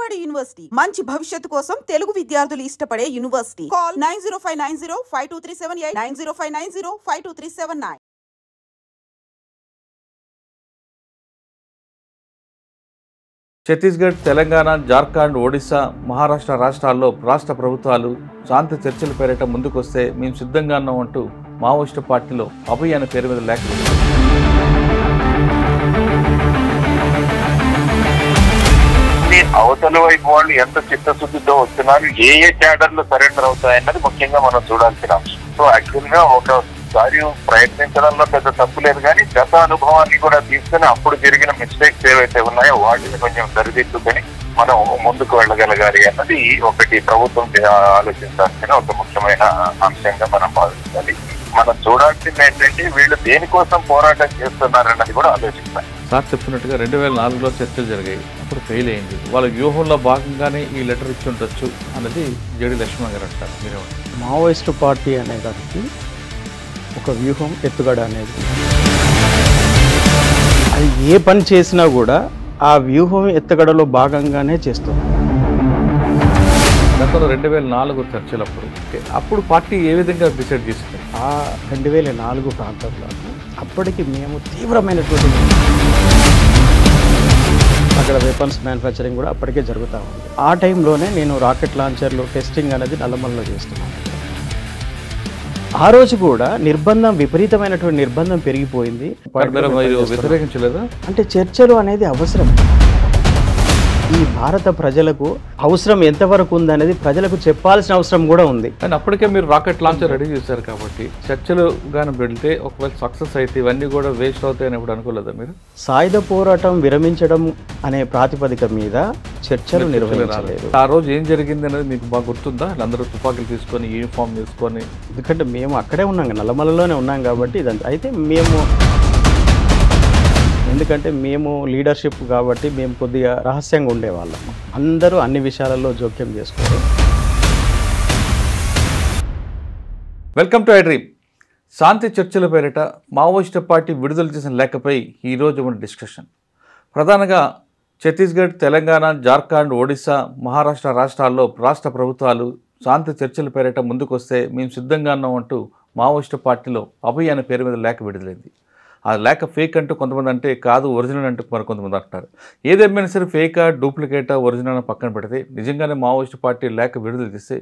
Vijayawada university మంచి భవిష్యత్తు కోసం తెలుగు విద్యార్థులు ఇష్టపడే యూనివర్సిటీ. కాల్ 9059052378 9059052379. ఛత్తీస్గఢ్, తెలంగాణ, జార్ఖండ్, ఒడిశా, మహారాష్ట్ర రాష్ట్రాల్లో రాష్ట్ర ప్రభుత్వాలు శాంతి చర్చల పేరిట ముందుకొస్తే మేము సిద్ధంగా ఉన్నాం అంటూ మావోయిస్టు పార్టీలో అభయ్ అనే పేరు మీద లేఖ. అవతల వైపు వాళ్ళు ఎంత చిత్తశుద్ధితో వస్తున్నారు, ఏ క్యాడర్లు సరెండర్ అవుతాయన్నది ముఖ్యంగా మనం చూడాల్సిన అంశం. సో యాక్చువల్ గా ఒకసారి ప్రయత్నించడంలో పెద్ద తప్పు లేదు, కానీ గత అనుభవాన్ని కూడా తీసుకుని అప్పుడు జరిగిన మిస్టేక్స్ ఏవైతే ఉన్నాయో వాటిని కొంచెం సరిదిద్దుకొని మనం ముందుకు వెళ్ళగలగాలి అన్నది ఒకటి ప్రభుత్వం ఆలోచించాల్సిన ఒక ముఖ్యమైన అంశంగా మనం భావించాలి. మనం చూడాల్సింది ఏంటంటే వీళ్ళు దేనికోసం పోరాటం చేస్తున్నారన్నది కూడా ఆలోచించాలి. సార్ చెప్పినట్టుగా 2004లో చర్చలు జరిగాయి, అప్పుడు ఫెయిల్ అయింది. వాళ్ళ వ్యూహంలో భాగంగానే ఈ లెటర్ ఇచ్చి ఉండొచ్చు అన్నది జేడి లక్ష్మణ్ గారు అంటారు. మీరేమంటారు? మావోయిస్టు పార్టీ అనే దానికి ఒక వ్యూహం, ఎత్తుగడ అనేది అది ఏ పని చేసినా కూడా ఆ వ్యూహం ఎత్తుగడలో భాగంగానే చేస్తుంది. గతంలో 2004 చర్చలప్పుడు అప్పుడు పార్టీ ఏ విధంగా డిసైడ్ చేసింది? ఆ 2004 ప్రాంతంలో అప్పటికి మేము తీవ్రమైనటువంటి అక్కడ వెపన్స్ మ్యానుఫ్యాక్చరింగ్ కూడా అప్పటికే జరుగుతూ ఉంది. ఆ టైంలోనే నేను రాకెట్ లాంచర్లు టెస్టింగ్ అనేది నల్లమల్లో చేస్తున్నాను. ఆ రోజు కూడా విపరీతమైనటువంటి నిర్బంధం పెరిగిపోయింది. వ్యతిరేకించలేదా? అంటే చర్చలు అనేది అవసరం. ఈ భారత ప్రజలకు అవసరం ఎంతవరకు ఉందనేది ప్రజలకు చెప్పాల్సిన అవసరం కూడా ఉంది. కానీ అప్పటికే మీరు రాకెట్ లాంచర్ రెడీ చేశారు కాబట్టి చర్చలు కానీ వెళ్తే ఒకవేళ సక్సెస్ అయితే ఇవన్నీ కూడా వేస్ట్ అవుతాయని ఎప్పుడు అనుకోలేదా మీరు? సాయుధ పోరాటం విరమించడం అనే ప్రాతిపదిక మీద చర్చలు నిర్వహించలేదు. ఆ రోజు ఏం జరిగింది అనేది మీకు బాగా గుర్తుందా? అందరూ తుపాకులు తీసుకొని యూనిఫామ్ తీసుకొని, ఎందుకంటే మేము అక్కడే ఉన్నాం, నల్లమలలోనే ఉన్నాం కాబట్టి ఇదంతా. అయితే ఎందుకంటే మేము లీడర్షిప్ కాబట్టి మేము కొద్దిగా రహస్యంగా ఉండేవాళ్ళం. అందరూ అన్ని విషయాలలో జోక్యం చేసుకోవాలి. Welcome to iDream. శాంతి చర్చల పేరిట మావోయిస్టు పార్టీ విడుదల చేసిన లేఖపై ఈరోజు మన డిస్కషన్. ప్రధానంగా ఛత్తీస్గఢ్, తెలంగాణ, జార్ఖండ్, ఒడిశా, మహారాష్ట్ర రాష్ట్రాల్లో రాష్ట్ర ప్రభుత్వాలు శాంతి చర్చల పేరిట ముందుకొస్తే మేము సిద్ధంగా ఉన్నాం అంటూ మావోయిస్టు పార్టీలో అభయ్ అనే పేరు మీద లేఖ విడుదలైంది. ఆ లేఖ ఫేక్ అంటూ కొంతమంది అంటే, కాదు ఒరిజినల్ అంటూ మరికొంతమంది అంటున్నారు. ఏదేమైనా సరే ఫేకా, డూప్లికేటా, ఒరిజినల్ పక్కన పెడితే నిజంగానే మావోయిస్టు పార్టీ లేఖ విడుదల చేస్తే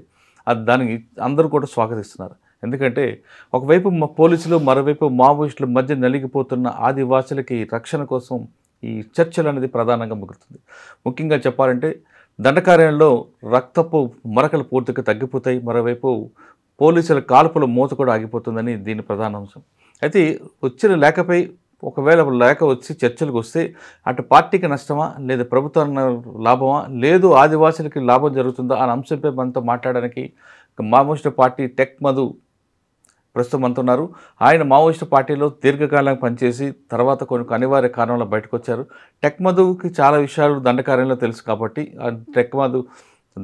దానికి అందరూ కూడా స్వాగతిస్తున్నారు. ఎందుకంటే ఒకవైపు పోలీసులు, మరోవైపు మావోయిస్టుల మధ్య నలిగిపోతున్న ఆదివాసులకి రక్షణ కోసం ఈ చర్చలు అనేది ప్రధానంగా ముగురుతుంది. ముఖ్యంగా చెప్పాలంటే దండకారణ్యంలో రక్తపు మరకలు పూర్తిగా తగ్గిపోతాయి, మరోవైపు పోలీసుల కాల్పుల మూత కూడా ఆగిపోతుందని దీని ప్రధాన అంశం. అయితే వచ్చిన లేఖపై ఒకవేళ లేఖ వచ్చి చర్చలకు వస్తే అటు పార్టీకి నష్టమా, లేదా ప్రభుత్వానికి లాభమా, లేదు ఆదివాసులకి లాభం జరుగుతుందా అనే అంశంపై మనతో మాట్లాడడానికి మావోయిస్టు పార్టీ టెక్ మధు ప్రస్తుతం అంటున్నారు. ఆయన మావోయిస్టు పార్టీలో దీర్ఘకాలంగా పనిచేసి తర్వాత కొన్ని అనివార్య కారణాల బయటకు వచ్చారు. టెక్ మధుకి చాలా విషయాలు దండకార్యంలో తెలుసు కాబట్టి టెక్ మధు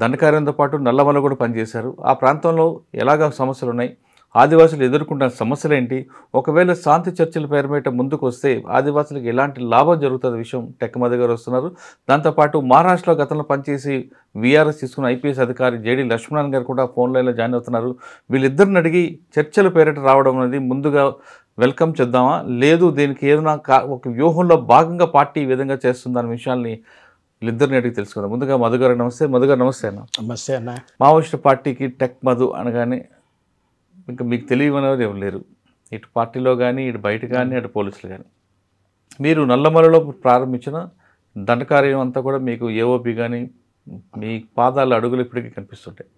దండకార్యంతో పాటు నల్లమల కూడా పనిచేశారు. ఆ ప్రాంతంలో ఎలాగ సమస్యలు ఉన్నాయి, ఆదివాసులు ఎదుర్కొంటున్న సమస్యలు ఏంటి, ఒకవేళ శాంతి చర్చల పేరు మీద ముందుకు వస్తే ఆదివాసులకు ఎలాంటి లాభం జరుగుతుంది విషయం టెక్ మధు గారు వస్తున్నారు. దాంతోపాటు మహారాష్ట్రలో గతంలో పనిచేసి వీఆర్ఎస్ తీసుకున్న ఐపీఎస్ అధికారి జేడి లక్ష్మణ్ గారు కూడా ఫోన్ లైన్లో జాయిన్ అవుతున్నారు. వీళ్ళిద్దరిని అడిగి చర్చల పేరిట రావడం అనేది ముందుగా వెల్కమ్ చేద్దామా, లేదు దీనికి ఏదైనా ఒక వ్యూహంలో భాగంగా పార్టీ ఈ విధంగా చేస్తుందన్న విషయాల్ని వీళ్ళిద్దరిని అడిగి తెలుసుకుందాం. ముందుగా మధు గారు నమస్తే. మధు గారు నమస్తే అన్న. నమస్తే అన్న. మావోయిస్టు పార్టీకి టెక్ మధు అనగానే ఇంకా మీకు తెలియనివారు ఎవరు లేరు, ఇటు పార్టీలో కానీ, ఇటు బయట కానీ, అటు పోలీసులు కానీ. మీరు నల్లమలలో ప్రారంభించిన దండకార్యం అంతా కూడా మీకు ఏఓపి కానీ మీ పాదాల అడుగులు ఇప్పటికీ కనిపిస్తుంటాయి.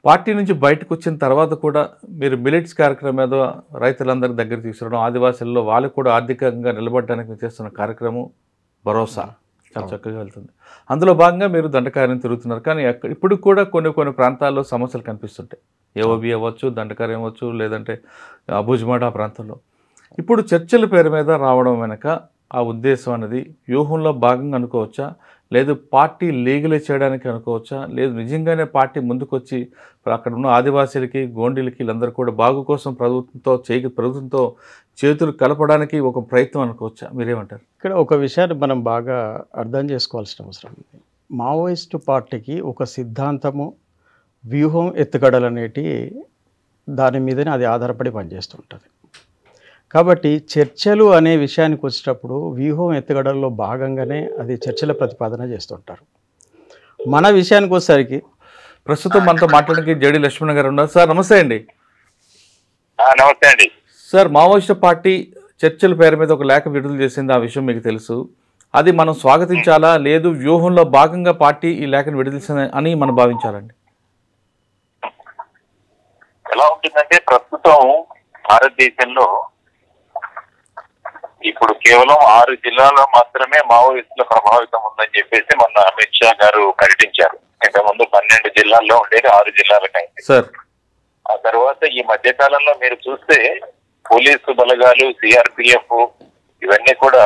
పార్టీ నుంచి బయటకు వచ్చిన తర్వాత కూడా మీరు మిలిట్స్ కార్యక్రమం మీద రైతులందరి దగ్గర తీసుకురావడం, ఆదివాసుల్లో వాళ్ళు కూడా ఆర్థికంగా నిలబడడానికి చేస్తున్న కార్యక్రమం భరోసా చాలా చక్కగా వెళ్తుంది. అందులో భాగంగా మీరు దండకార్యం తిరుగుతున్నారు. కానీ ఇప్పుడు కూడా కొన్ని ప్రాంతాల్లో సమస్యలు కనిపిస్తుంటాయి. ఏఓబి అవ్వచ్చు, దండకార్యం అవ్వచ్చు, లేదంటే అబుజ్మాడ్ ఆ ప్రాంతంలో. ఇప్పుడు చర్చల పేరు మీద రావడం వెనక ఆ ఉద్దేశం అనేది వ్యూహంలో భాగంగా అనుకోవచ్చా, లేదు పార్టీ లీగలైజ్ చేయడానికి అనుకోవచ్చా, లేదు నిజంగానే పార్టీ ముందుకొచ్చి అక్కడ ఉన్న ఆదివాసీలకి, గోండీలకి వీళ్ళందరూ కూడా బాగు కోసం ప్రభుత్వంతో చేతులు కలపడానికి ఒక ప్రయత్నం అనుకోవచ్చా? మీరేమంటారు? ఇక్కడ ఒక విషయాన్ని మనం బాగా అర్థం చేసుకోవాల్సిన అవసరం ఉంది. మావోయిస్టు పార్టీకి ఒక సిద్ధాంతము, వ్యూహం, ఎత్తుగడలనేటి దాని మీదనే అది ఆధారపడి పనిచేస్తుంటుంది. కాబట్టి చర్చలు అనే విషయానికి వచ్చేటప్పుడు వ్యూహం, ఎత్తుగడల్లో భాగంగానే అది చర్చల ప్రతిపాదన చేస్తుంటారు. మన విషయానికి వచ్చేసరికి ప్రస్తుతం మనతో మాట్లాడడానికి జేడి లక్ష్మణ్ గారు ఉన్నారు. సార్ నమస్తే అండి. నమస్తే అండి. సార్, మావోయిస్టు పార్టీ చర్చల పేరు మీద ఒక లేఖ విడుదల చేసింది, ఆ విషయం మీకు తెలుసు. అది మనం స్వాగతించాలా, లేదు వ్యూహంలో భాగంగా పార్టీ ఈ లేఖను విడుదల అని మనం భావించాలండి? ఎలా ఉంటుందంటే ప్రస్తుతం భారతదేశంలో ఇప్పుడు కేవలం 6 జిల్లాల్లో మాత్రమే మావోయిస్టుల ప్రభావితం ఉందని చెప్పేసి మొన్న అమిత్ షా గారు ప్రకటించారు. ఇంతకుముందు 12 జిల్లాల్లో ఉండేది 6 జిల్లాలకైంది. సార్, ఆ తర్వాత ఈ మధ్య కాలంలో మీరు చూస్తే పోలీసు బలగాలు, సిఆర్పిఎఫ్ ఇవన్నీ కూడా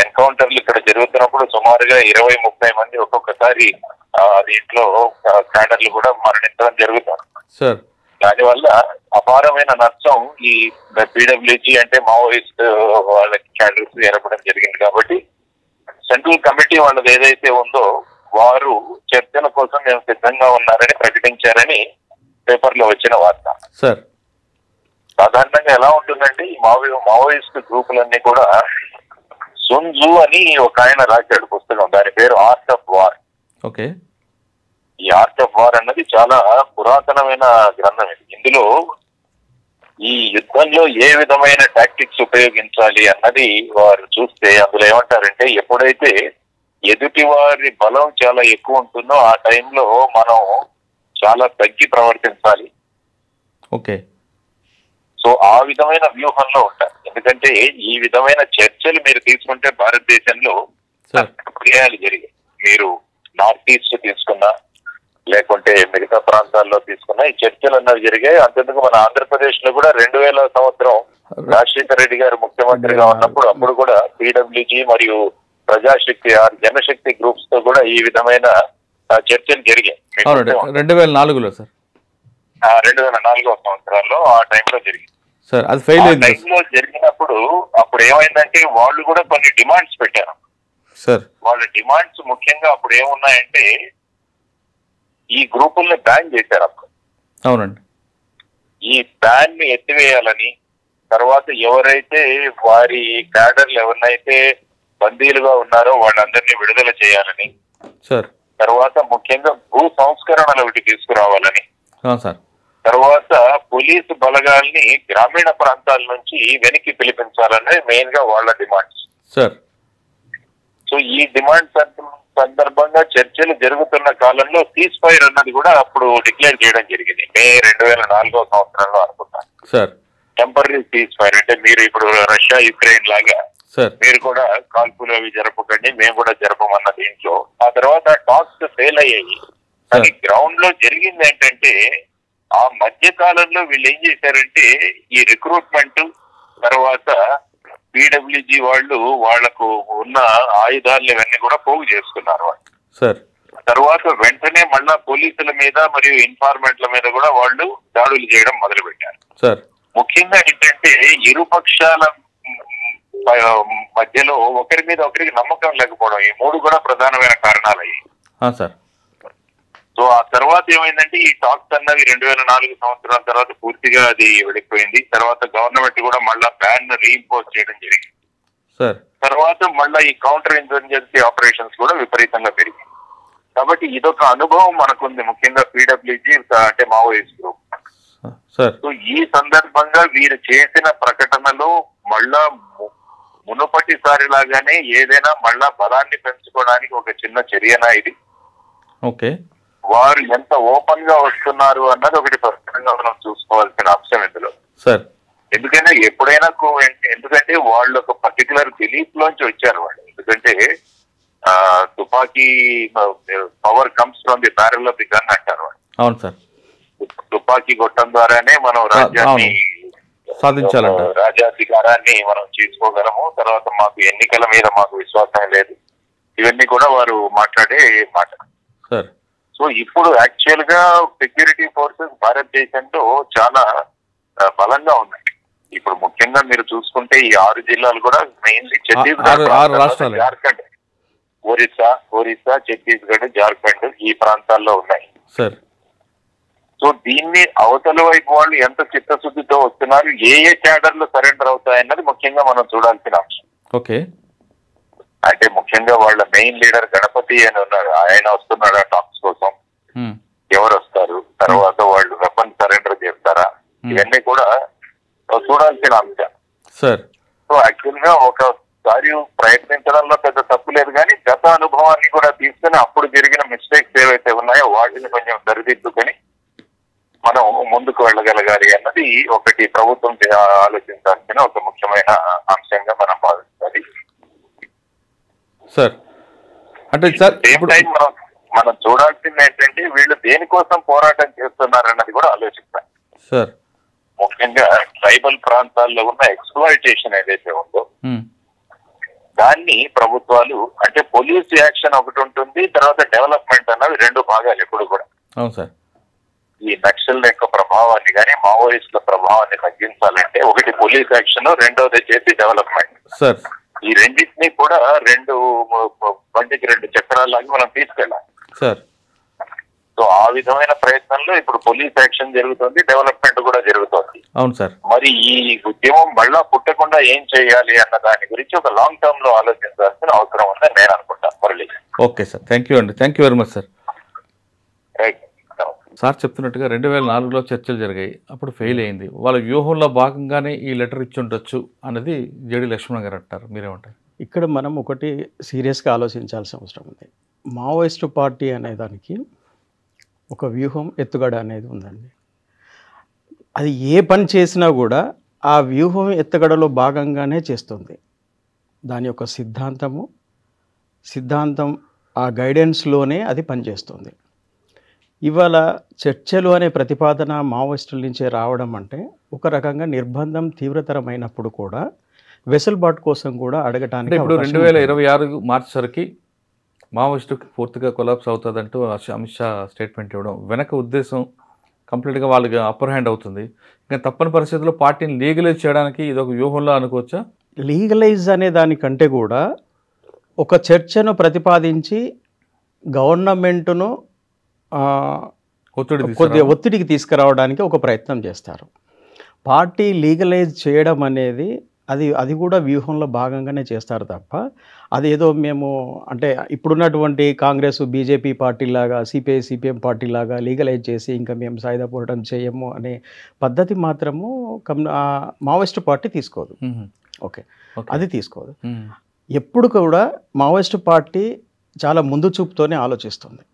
ఎన్కౌంటర్లు ఇక్కడ జరుగుతున్నప్పుడు సుమారుగా 20-30 మంది ఒక్కొక్కసారి దీంట్లో క్యాడర్లు కూడా మరణించడం జరుగుతుంది. సార్, దానివల్ల అపారమైన నష్టం ఈ పీడబ్ల్యూజీ అంటే మావోయిస్ట్ వాళ్ళకి క్యాడర్స్ ఏర్పడడం జరిగింది. కాబట్టి సెంట్రల్ కమిటీ వాళ్ళది ఏదైతే ఉందో వారు చర్చల కోసం మేము సిద్ధంగా ఉన్నారని ప్రకటించారని పేపర్లో వచ్చిన వార్త. సార్, సాధారణంగా ఎలా ఉంటుందంటే ఈ మావోయిస్ట్ గ్రూపులన్నీ కూడా సున్ జూ అని ఒక ఆయన రాశాడు పుస్తకం, దాని పేరు ఆర్ట్ ఆఫ్ వార్. ఓకే. ఈ ఆర్ట్ ఆఫ్ వార్ అన్నది చాలా పురాతనమైన గ్రంథం ఇది. ఇందులో ఈ యుద్ధంలో ఏ విధమైన టాక్టిక్స్ ఉపయోగించాలి అన్నది వారు చూస్తే అందులో ఏమంటారంటే ఎప్పుడైతే ఎదుటి వారి బలం చాలా ఎక్కువ ఉంటుందో ఆ టైంలో మనం చాలా తగ్గి ప్రవర్తించాలి. ఓకే. సో ఆ విధమైన వ్యూహంలో ఉంటారు. ఎందుకంటే ఈ విధమైన చర్చలు మీరు తీసుకుంటే భారతదేశంలో ప్రక్రియలు జరిగాయి. మీరు నార్త్ ఈస్ట్ తీసుకున్నా లేకుంటే మిగతా ప్రాంతాల్లో తీసుకున్నా ఈ చర్చలు అన్నవి జరిగాయి. అంతేందుకు మన ఆంధ్రప్రదేశ్ లో కూడా 2000 సంవత్సరం రాజశేఖర రెడ్డి గారు ముఖ్యమంత్రిగా ఉన్నప్పుడు అప్పుడు కూడా పీడబ్ల్యూజీ మరియు ప్రజాశక్తి జనశక్తి గ్రూప్స్ తో కూడా ఈ విధమైన చర్చలు జరిగాయి. 2004లో సార్, 2004వ సంవత్సరాల్లో ఆ టైంలో జరిగింది. సార్ అది ఫెయిల్ అయింది. టైంలో జరిగినప్పుడు అప్పుడు ఏమైందంటే వాళ్ళు కూడా కొన్ని డిమాండ్స్ పెట్టారు. సార్, వాళ్ళ డిమాండ్స్ ముఖ్యంగా అప్పుడు ఏమున్నాయంటే ఈ గ్రూపుల్ని బ్యాన్ చేశారు అప్పుడు. అవునండి. ఈ బ్యాన్ ని ఎత్తివేయాలని, తర్వాత ఎవరైతే వారి క్యాడర్లు ఎవరినైతే బందీలుగా ఉన్నారో వాళ్ళందరినీ విడుదల చేయాలని, సార్ తర్వాత ముఖ్యంగా భూ సంస్కరణలు ఒకటి తీసుకురావాలని, సార్ తర్వాత పోలీసు బలగాల్ని గ్రామీణ ప్రాంతాల నుంచి వెనక్కి పిలిపించాలనేది మెయిన్ గా వాళ్ళ డిమాండ్స్. సార్, సో ఈ డిమాండ్ సందర్భంగా చర్చలు జరుగుతున్న కాలంలో సీజ్ ఫైర్ అన్నది కూడా అప్పుడు డిక్లేర్ చేయడం జరిగింది. మే 2004వ సంవత్సరంలో అనుకుంటాను. సార్, టెంపరీ సీజ్ ఫైర్ అంటే మీరు ఇప్పుడు రష్యా యుక్రెయిన్ లాగా సార్ మీరు కూడా కాల్పులు అవి జరపకండి, మేము కూడా జరపమన్న దీంట్లో ఆ తర్వాత టాక్స్ ఫెయిల్ అయ్యాయి. కానీ గ్రౌండ్ లో జరిగింది ఏంటంటే ఆ మధ్య కాలంలో వీళ్ళు ఏం చేశారంటే ఈ రిక్రూట్మెంట్ తర్వాత పీడబ్ల్యూజీ వాళ్ళు వాళ్లకు ఉన్న ఆయుధాలు ఇవన్నీ కూడా పోగు చేసుకున్నారు వాళ్ళు. సార్, తర్వాత వెంటనే మళ్ళా పోలీసుల మీద మరియు ఇన్ఫార్మెంట్ల మీద కూడా వాళ్ళు దాడులు చేయడం మొదలు పెట్టారు. సార్, ముఖ్యంగా ఏంటంటే ఇరుపక్షాల మధ్యలో ఒకరి మీద ఒకరికి నమ్మకం లేకపోవడం, ఈ 3 కూడా ప్రధానమైన కారణాలు అయ్యాయి. సార్. సో ఆ తర్వాత ఏమైందంటే ఈ టాక్స్ అన్నవి 2004 సంవత్సరాల తర్వాత పూర్తిగా అది వెళ్ళిపోయింది. తర్వాత గవర్నమెంట్ కూడా మళ్ళా బ్యాన్ రీఇంపోజ్ చేయడం జరిగింది. సార్, తర్వాత మళ్ళా ఈ కౌంటర్ ఇన్సర్జెన్సీ ఆపరేషన్స్ కూడా విపరీతంగా పెరిగాయి. కాబట్టి ఇదొక అనుభవం మనకుంది, ముఖ్యంగా పీడబ్ల్యూజీ అంటే మావోయిస్ట్ గ్రూప్. సార్, సో ఈ సందర్భంగా వీరు చేసిన ప్రకటనలో మళ్ళా మునుపటిసారి లాగానే ఏదైనా మళ్ళా బలాన్ని పెంచుకోవడానికి ఒక చిన్న చర్యనా ఇది. ఓకే. వారు ఎంత ఓపెన్ గా వస్తున్నారు అన్నది ఒకటి స్పష్టంగా మనం చూసుకోవాల్సిన అంశం ఇందులో. సార్, ఎందుకంటే ఎప్పుడైనా ఎందుకంటే వాళ్ళు ఒక పర్టికులర్ బిలీఫ్ లోంచి వచ్చారు వాళ్ళు. ఎందుకంటే తుపాకీ power comes from the barrel of the gun అంటారు వాళ్ళు. అవును సార్. తుపాకీ కొట్టడం ద్వారానే మనం రాజ్యాన్ని సాధించాలంట, రాజ్యాధికారాన్ని మనం చేసుకోగలము. తర్వాత మాకు ఎన్నికల మీద మాకు విశ్వాసం లేదు, ఇవన్నీ కూడా వారు మాట్లాడే మాట. సార్, సో ఇప్పుడు యాక్చువల్ గా సెక్యూరిటీ ఫోర్సెస్ భారతదేశంలో చాలా బలంగా ఉన్నాయి. ఇప్పుడు ముఖ్యంగా మీరు చూసుకుంటే ఈ 6 జిల్లాలు కూడా మెయిన్లీ ఛత్తీస్గఢ్, రాష్ట్రాలు, జార్ఖండ్ ఒరిస్సా, ఛత్తీస్గఢ్, జార్ఖండ్ ఈ ప్రాంతాల్లో ఉన్నాయి. సార్ సో దీన్ని అవతల వైపు వాళ్ళు ఎంత చిత్తశుద్ధితో వస్తున్నారు, ఏ క్యాడర్లు సరెండర్ అవుతాయన్నది ముఖ్యంగా మనం చూడాల్సిన అంశం. ఓకే. అంటే ముఖ్యంగా వాళ్ళ మెయిన్ లీడర్ గణపతి అని ఉన్నారు, ఆయన వస్తున్నాడా టాక్స్ కోసం, ఎవరు వస్తారు, తర్వాత వాళ్ళు వెపన్ సరెండర్ చేస్తారా, ఇవన్నీ కూడా చూడాల్సిన అంశం. సార్ సో యాక్చువల్ గా ఒకసారి ప్రయత్నించడంలో పెద్ద తప్పు లేదు, కానీ గత అనుభవాన్ని కూడా తీసుకుని అప్పుడు జరిగిన మిస్టేక్స్ ఏవైతే ఉన్నాయో వాటిని కొంచెం సరిదిద్దుకొని మనం ముందుకు వెళ్ళగలగాలి అన్నది ఒకటి ప్రభుత్వం ఆలోచించాల్సిన ఒక ముఖ్యమైన అంశంగా మనం భావించాలి. సార్ అంటే సార్ సేమ్ టైం మనం చూడాల్సింది ఏంటంటే వీళ్ళు దేనికోసం పోరాటం చేస్తున్నారన్నది కూడా ఆలోచించాలి. సార్ ముఖ్యంగా ట్రైబల్ ప్రాంతాల్లో ఉన్న ఎక్స్‌ప్లాయిటేషన్ ఏదైతే ఉందో దాన్ని ప్రభుత్వాలు, అంటే పోలీస్ యాక్షన్ ఒకటి ఉంటుంది, తర్వాత డెవలప్మెంట్ అన్నది రెండు భాగాలు ఎప్పుడు కూడా. అవును సార్. ఈ నక్సల్ యొక్క ప్రభావాన్ని కానీ మావోయిస్టుల ప్రభావాన్ని తగ్గించాలంటే ఒకటి పోలీస్ యాక్షన్, రెండోది చేసి డెవలప్మెంట్. సార్ ఈ రెండింటినీ కూడా బండికి రెండు చక్రాల్లాగా మనం తీసుకెళ్ళాలి. సార్ సో ఆ విధమైన ప్రయత్నంలో ఇప్పుడు పోలీస్ యాక్షన్ జరుగుతుంది, డెవలప్మెంట్ కూడా జరుగుతుంది. అవును సార్. మరి ఈ ఉద్యమం మళ్ళా పుట్టకుండా ఏం చేయాలి అన్న దాని గురించి ఒక లాంగ్ టర్మ్ లో ఆలోచించాల్సిన అవసరం ఉందని నేను అనుకుంటాను. Murali. Okay sir, thank you అండి, thank you very much sir. Sir చెప్తున్నట్టుగా 2004లో చర్చలు జరిగాయి, అప్పుడు ఫెయిల్ అయింది. వాళ్ళ వ్యూహంలో భాగంగానే ఈ లెటర్ ఇచ్చి ఉండొచ్చు అన్నది జేడి లక్ష్మణ్ గారు అంటారు, మీరేమంటారు? ఇక్కడ మనం ఒకటి సీరియస్గా ఆలోచించాల్సిన అవసరం ఉంది. మావోయిస్టు పార్టీ అనేదానికి ఒక వ్యూహం, ఎత్తుగడ అనేది ఉందండి. అది ఏ పని చేసినా కూడా ఆ వ్యూహం ఎత్తుగడలో భాగంగానే చేస్తుంది. దాని యొక్క సిద్ధాంతం ఆ గైడెన్స్లోనే అది పనిచేస్తుంది. ఇవాళ చర్చలు అనే ప్రతిపాదన మావోయిస్టుల నుంచే రావడం అంటే ఒక రకంగా నిర్బంధం తీవ్రతరమైనప్పుడు కూడా వెసులుబాటు కోసం కూడా అడగటానికి. ఇప్పుడు 2026 మార్చి సరికి మావోయిస్టుకి పూర్తిగా కొలాప్స్ అవుతుందంటూ అమిత్ షా స్టేట్మెంట్ ఇవ్వడం వెనక ఉద్దేశం కంప్లీట్గా వాళ్ళకి అప్పర్ హ్యాండ్ అవుతుంది. ఇంకా తప్పని పరిస్థితుల్లో పార్టీని లీగలైజ్ చేయడానికి ఇది ఒక వ్యూహంలో అనుకోవచ్చా? లీగలైజ్ అనే దానికంటే కూడా ఒక చర్చను ప్రతిపాదించి గవర్నమెంటును కొద్దిగా ఒత్తిడికి తీసుకురావడానికి ఒక ప్రయత్నం చేస్తారు. పార్టీ లీగలైజ్ చేయడం అనేది అది కూడా వ్యూహంలో భాగంగానే చేస్తారు తప్ప అదేదో మేము అంటే ఇప్పుడున్నటువంటి కాంగ్రెస్, బీజేపీ పార్టీలాగా, సిపిఐ, సిపిఎం పార్టీలాగా లీగలైజ్ చేసి ఇంకా మేము సాయుధ పోరాటం చేయము అనే పద్ధతి మాత్రము మావోయిస్టు పార్టీ తీసుకోదు. ఓకే, అది తీసుకోదు. ఎప్పుడు కూడా మావోయిస్టు పార్టీ చాలా ముందు చూపుతోనే ఆలోచిస్తుంది.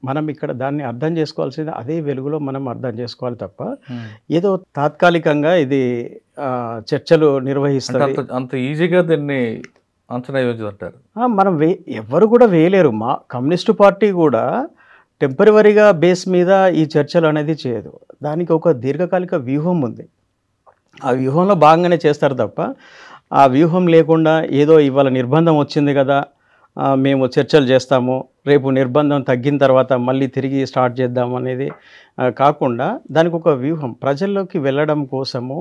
మనం ఇక్కడ దాన్ని అర్థం చేసుకోవాల్సింది అదే వెలుగులో మనం అర్థం చేసుకోవాలి తప్ప ఏదో తాత్కాలికంగా ఇది చర్చలు నిర్వహిస్తారు అంత ఈజీగా దీన్ని అంచనా వేయొద్దంటారు. మనం ఎవరు కూడా వేయలేరు. మా కమ్యూనిస్టు పార్టీ కూడా టెంపరవరీగా బేస్ మీద ఈ చర్చలు అనేది చేయదు. దానికి ఒక దీర్ఘకాలిక వ్యూహం ఉంది. ఆ వ్యూహంలో భాగంగానే చేస్తారు తప్ప ఆ వ్యూహం లేకుండా ఏదో ఇవాళ నిర్బంధం వచ్చింది కదా మేము చర్చలు చేస్తాము, రేపు నిర్బంధం తగ్గిన తర్వాత మళ్ళీ తిరిగి స్టార్ట్ చేద్దాం అనేది కాకుండా దానికి ఒక వ్యూహం, ప్రజల్లోకి వెళ్ళడం కోసము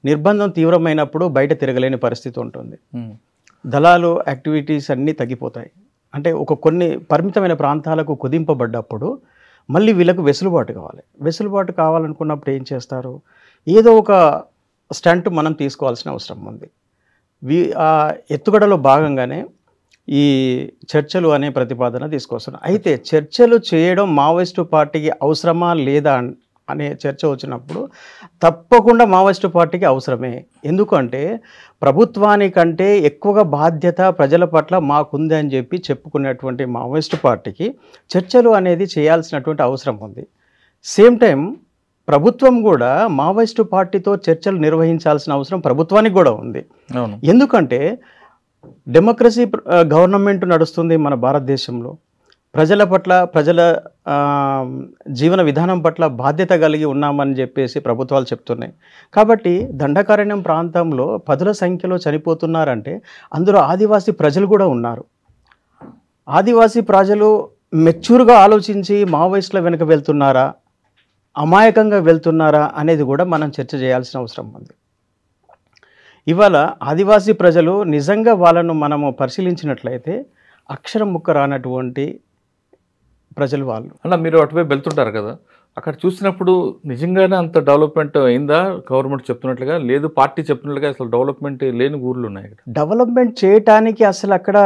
నిర్బంధం తీవ్రమైనప్పుడు బయట తిరగలేని పరిస్థితి ఉంటుంది. దళాలు యాక్టివిటీస్ అన్నీ తగ్గిపోతాయి. అంటే కొన్ని పరిమితమైన ప్రాంతాలకు కుదింపబడ్డప్పుడు మళ్ళీ వీళ్ళకు వెసులుబాటు కావాలి. వెసులుబాటు కావాలనుకున్నప్పుడు ఏం చేస్తారు? ఏదో ఒక స్టంట్ మనం తీసుకోవాల్సిన అవసరం ఉంది. ఎత్తుగడలో భాగంగానే ఈ చర్చలు అనే ప్రతిపాదన తీసుకొస్తున్నారు. అయితే చర్చలు చేయడం మావోయిస్టు పార్టీకి అవసరమా లేదా అనే చర్చ వచ్చినప్పుడు తప్పకుండా మావోయిస్టు పార్టీకి అవసరమే. ఎందుకంటే ప్రభుత్వానికంటే ఎక్కువగా బాధ్యత ప్రజల పట్ల మాకుంది అని చెప్పి చెప్పుకునేటువంటి మావోయిస్టు పార్టీకి చర్చలు అనేది చేయాల్సినటువంటి అవసరం ఉంది. సేమ్ టైం ప్రభుత్వం కూడా మావోయిస్టు పార్టీతో చర్చలు నిర్వహించాల్సిన అవసరం ప్రభుత్వానికి కూడా ఉంది. ఎందుకంటే డెమోక్రసీ గవర్నమెంట్ నడుస్తుంది మన భారతదేశంలో. ప్రజల పట్ల, ప్రజల జీవన విధానం పట్ల బాధ్యత కలిగి ఉన్నామని చెప్పేసి ప్రభుత్వాలు చెప్తున్నాయి. కాబట్టి దండకారణ్యం ప్రాంతంలో పదుల సంఖ్యలో చనిపోతున్నారంటే అందులో ఆదివాసీ ప్రజలు కూడా ఉన్నారు. ఆదివాసీ ప్రజలు మెచ్యూర్గా ఆలోచించి మావోయిస్టుల వెనుక వెళ్తున్నారా, అమాయకంగా వెళ్తున్నారా అనేది కూడా మనం చర్చ చేయాల్సిన అవసరం ఉంది. ఇవాళ ఆదివాసీ ప్రజలు నిజంగా వాళ్ళను మనము పరిశీలించినట్లయితే అక్షరం ముక్క రానటువంటి ప్రజలు వాళ్ళు. అలా మీరు అటువైపు వెళ్తుంటారు కదా, అక్కడ చూసినప్పుడు నిజంగానే అంత డెవలప్మెంట్ అయిందా గవర్నమెంట్ చెప్తున్నట్లుగా, లేదు పార్టీ చెప్తున్నట్లుగా అసలు డెవలప్మెంట్ లేని ఊర్లు ఉన్నాయి ఇక్కడ? డెవలప్మెంట్ చేయటానికి అసలు అక్కడ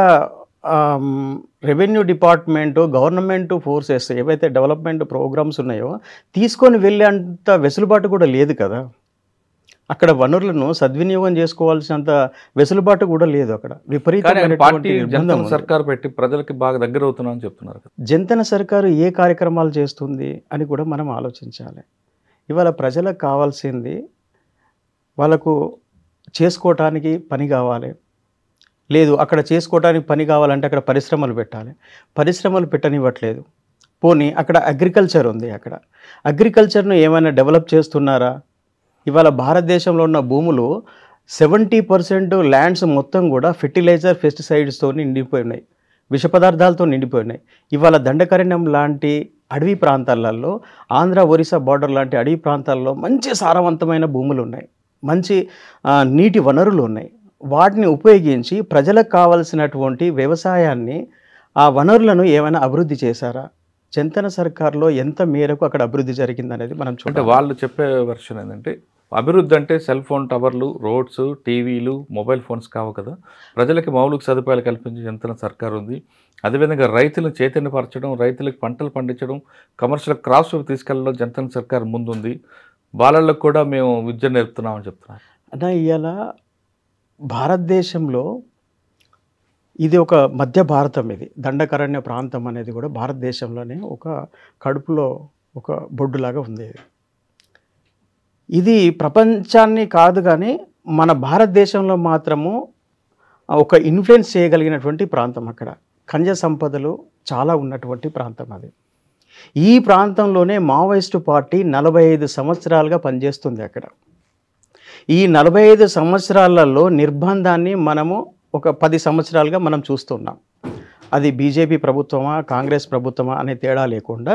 రెవెన్యూ డిపార్ట్మెంటు, గవర్నమెంట్ ఫోర్సెస్ ఏవైతే డెవలప్మెంట్ ప్రోగ్రామ్స్ ఉన్నాయో తీసుకొని వెళ్ళేంత వెసులుబాటు కూడా లేదు కదా. అక్కడ వనరులను సద్వినియోగం చేసుకోవాల్సినంత వెసులుబాటు కూడా లేదు. అక్కడ విపరీతమైనటువంటి నిర్బంధం ఉంది. సర్కారు పెట్టి ప్రజలకి బాగా దగ్గర అవుతున్నామని చెప్తున్నారు కదా. జంతన సర్కారు ఏ కార్యక్రమాలు చేస్తుంది అని కూడా మనం ఆలోచించాలి. ఇవాళ ప్రజలకు కావాల్సింది వాళ్ళకు చేసుకోవటానికి పని కావాలి. లేదు అక్కడ చేసుకోవటానికి పని కావాలంటే అక్కడ పరిశ్రమలు పెట్టాలి. పరిశ్రమలు పెట్టనివ్వట్లేదు. పోనీ అక్కడ అగ్రికల్చర్ ఉంది. అక్కడ అగ్రికల్చర్ను ఏమైనా డెవలప్ చేస్తున్నారా? ఇవాళ భారతదేశంలో ఉన్న భూములు 70% ల్యాండ్స్ మొత్తం కూడా ఫెర్టిలైజర్, పెస్టిసైడ్స్తో నిండిపోయి ఉన్నాయి, విష పదార్థాలతో నిండిపోయి ఉన్నాయి. ఇవాళ దండకారణ్యం లాంటి అడవి ప్రాంతాలలో, ఆంధ్ర ఒరిస్సా బార్డర్ లాంటి అడవి ప్రాంతాల్లో మంచి సారవంతమైన భూములు ఉన్నాయి, మంచి నీటి వనరులు ఉన్నాయి. వాటిని ఉపయోగించి ప్రజలకు కావాల్సినటువంటి వ్యవసాయాన్ని, ఆ వనరులను ఏమైనా అభివృద్ధి చేశారా? జంతన సర్కార్లో ఎంత మేరకు అక్కడ అభివృద్ధి జరిగిందనేది మనం అంటే వాళ్ళు చెప్పే వర్షన్ ఏంటంటే, అభివృద్ధి అంటే సెల్ ఫోన్ టవర్లు, రోడ్స్, టీవీలు, మొబైల్ ఫోన్స్ కావు కదా, ప్రజలకి మౌలిక సదుపాయాలు కల్పించే జంతన సర్కార్ ఉంది. అదేవిధంగా రైతులను చైతన్యపరచడం, రైతులకు పంటలు పండించడం, కమర్షియల్ క్రాప్స్ తీసుకెళ్ళడం జంతన సర్కార్ ముందుంది. వాళ్ళకు కూడా మేము విద్య నేర్పుతున్నామని చెప్తున్నారు. అన్నా ఇవాళ భారతదేశంలో ఇది ఒక మధ్య భారతం, ఇది దండకారణ్య ప్రాంతం అనేది కూడా భారతదేశంలోనే ఒక కడుపులో ఒక బొడ్డులాగా ఉంది. ఇది ప్రపంచాన్ని కాదు కానీ మన భారతదేశంలో మాత్రము ఒక ఇన్ఫ్లుయెన్స్ చేయగలిగినటువంటి ప్రాంతం. అక్కడ ఖనిజ సంపదలు చాలా ఉన్నటువంటి ప్రాంతం అది. ఈ ప్రాంతంలోనే మావోయిస్టు పార్టీ 45 సంవత్సరాలుగా పనిచేస్తుంది. అక్కడ ఈ 45 సంవత్సరాలలో నిర్బంధాన్ని మనము ఒక 10 సంవత్సరాలుగా మనం చూస్తున్నాం. అది బీజేపీ ప్రభుత్వమా, కాంగ్రెస్ ప్రభుత్వమా అనే తేడా లేకుండా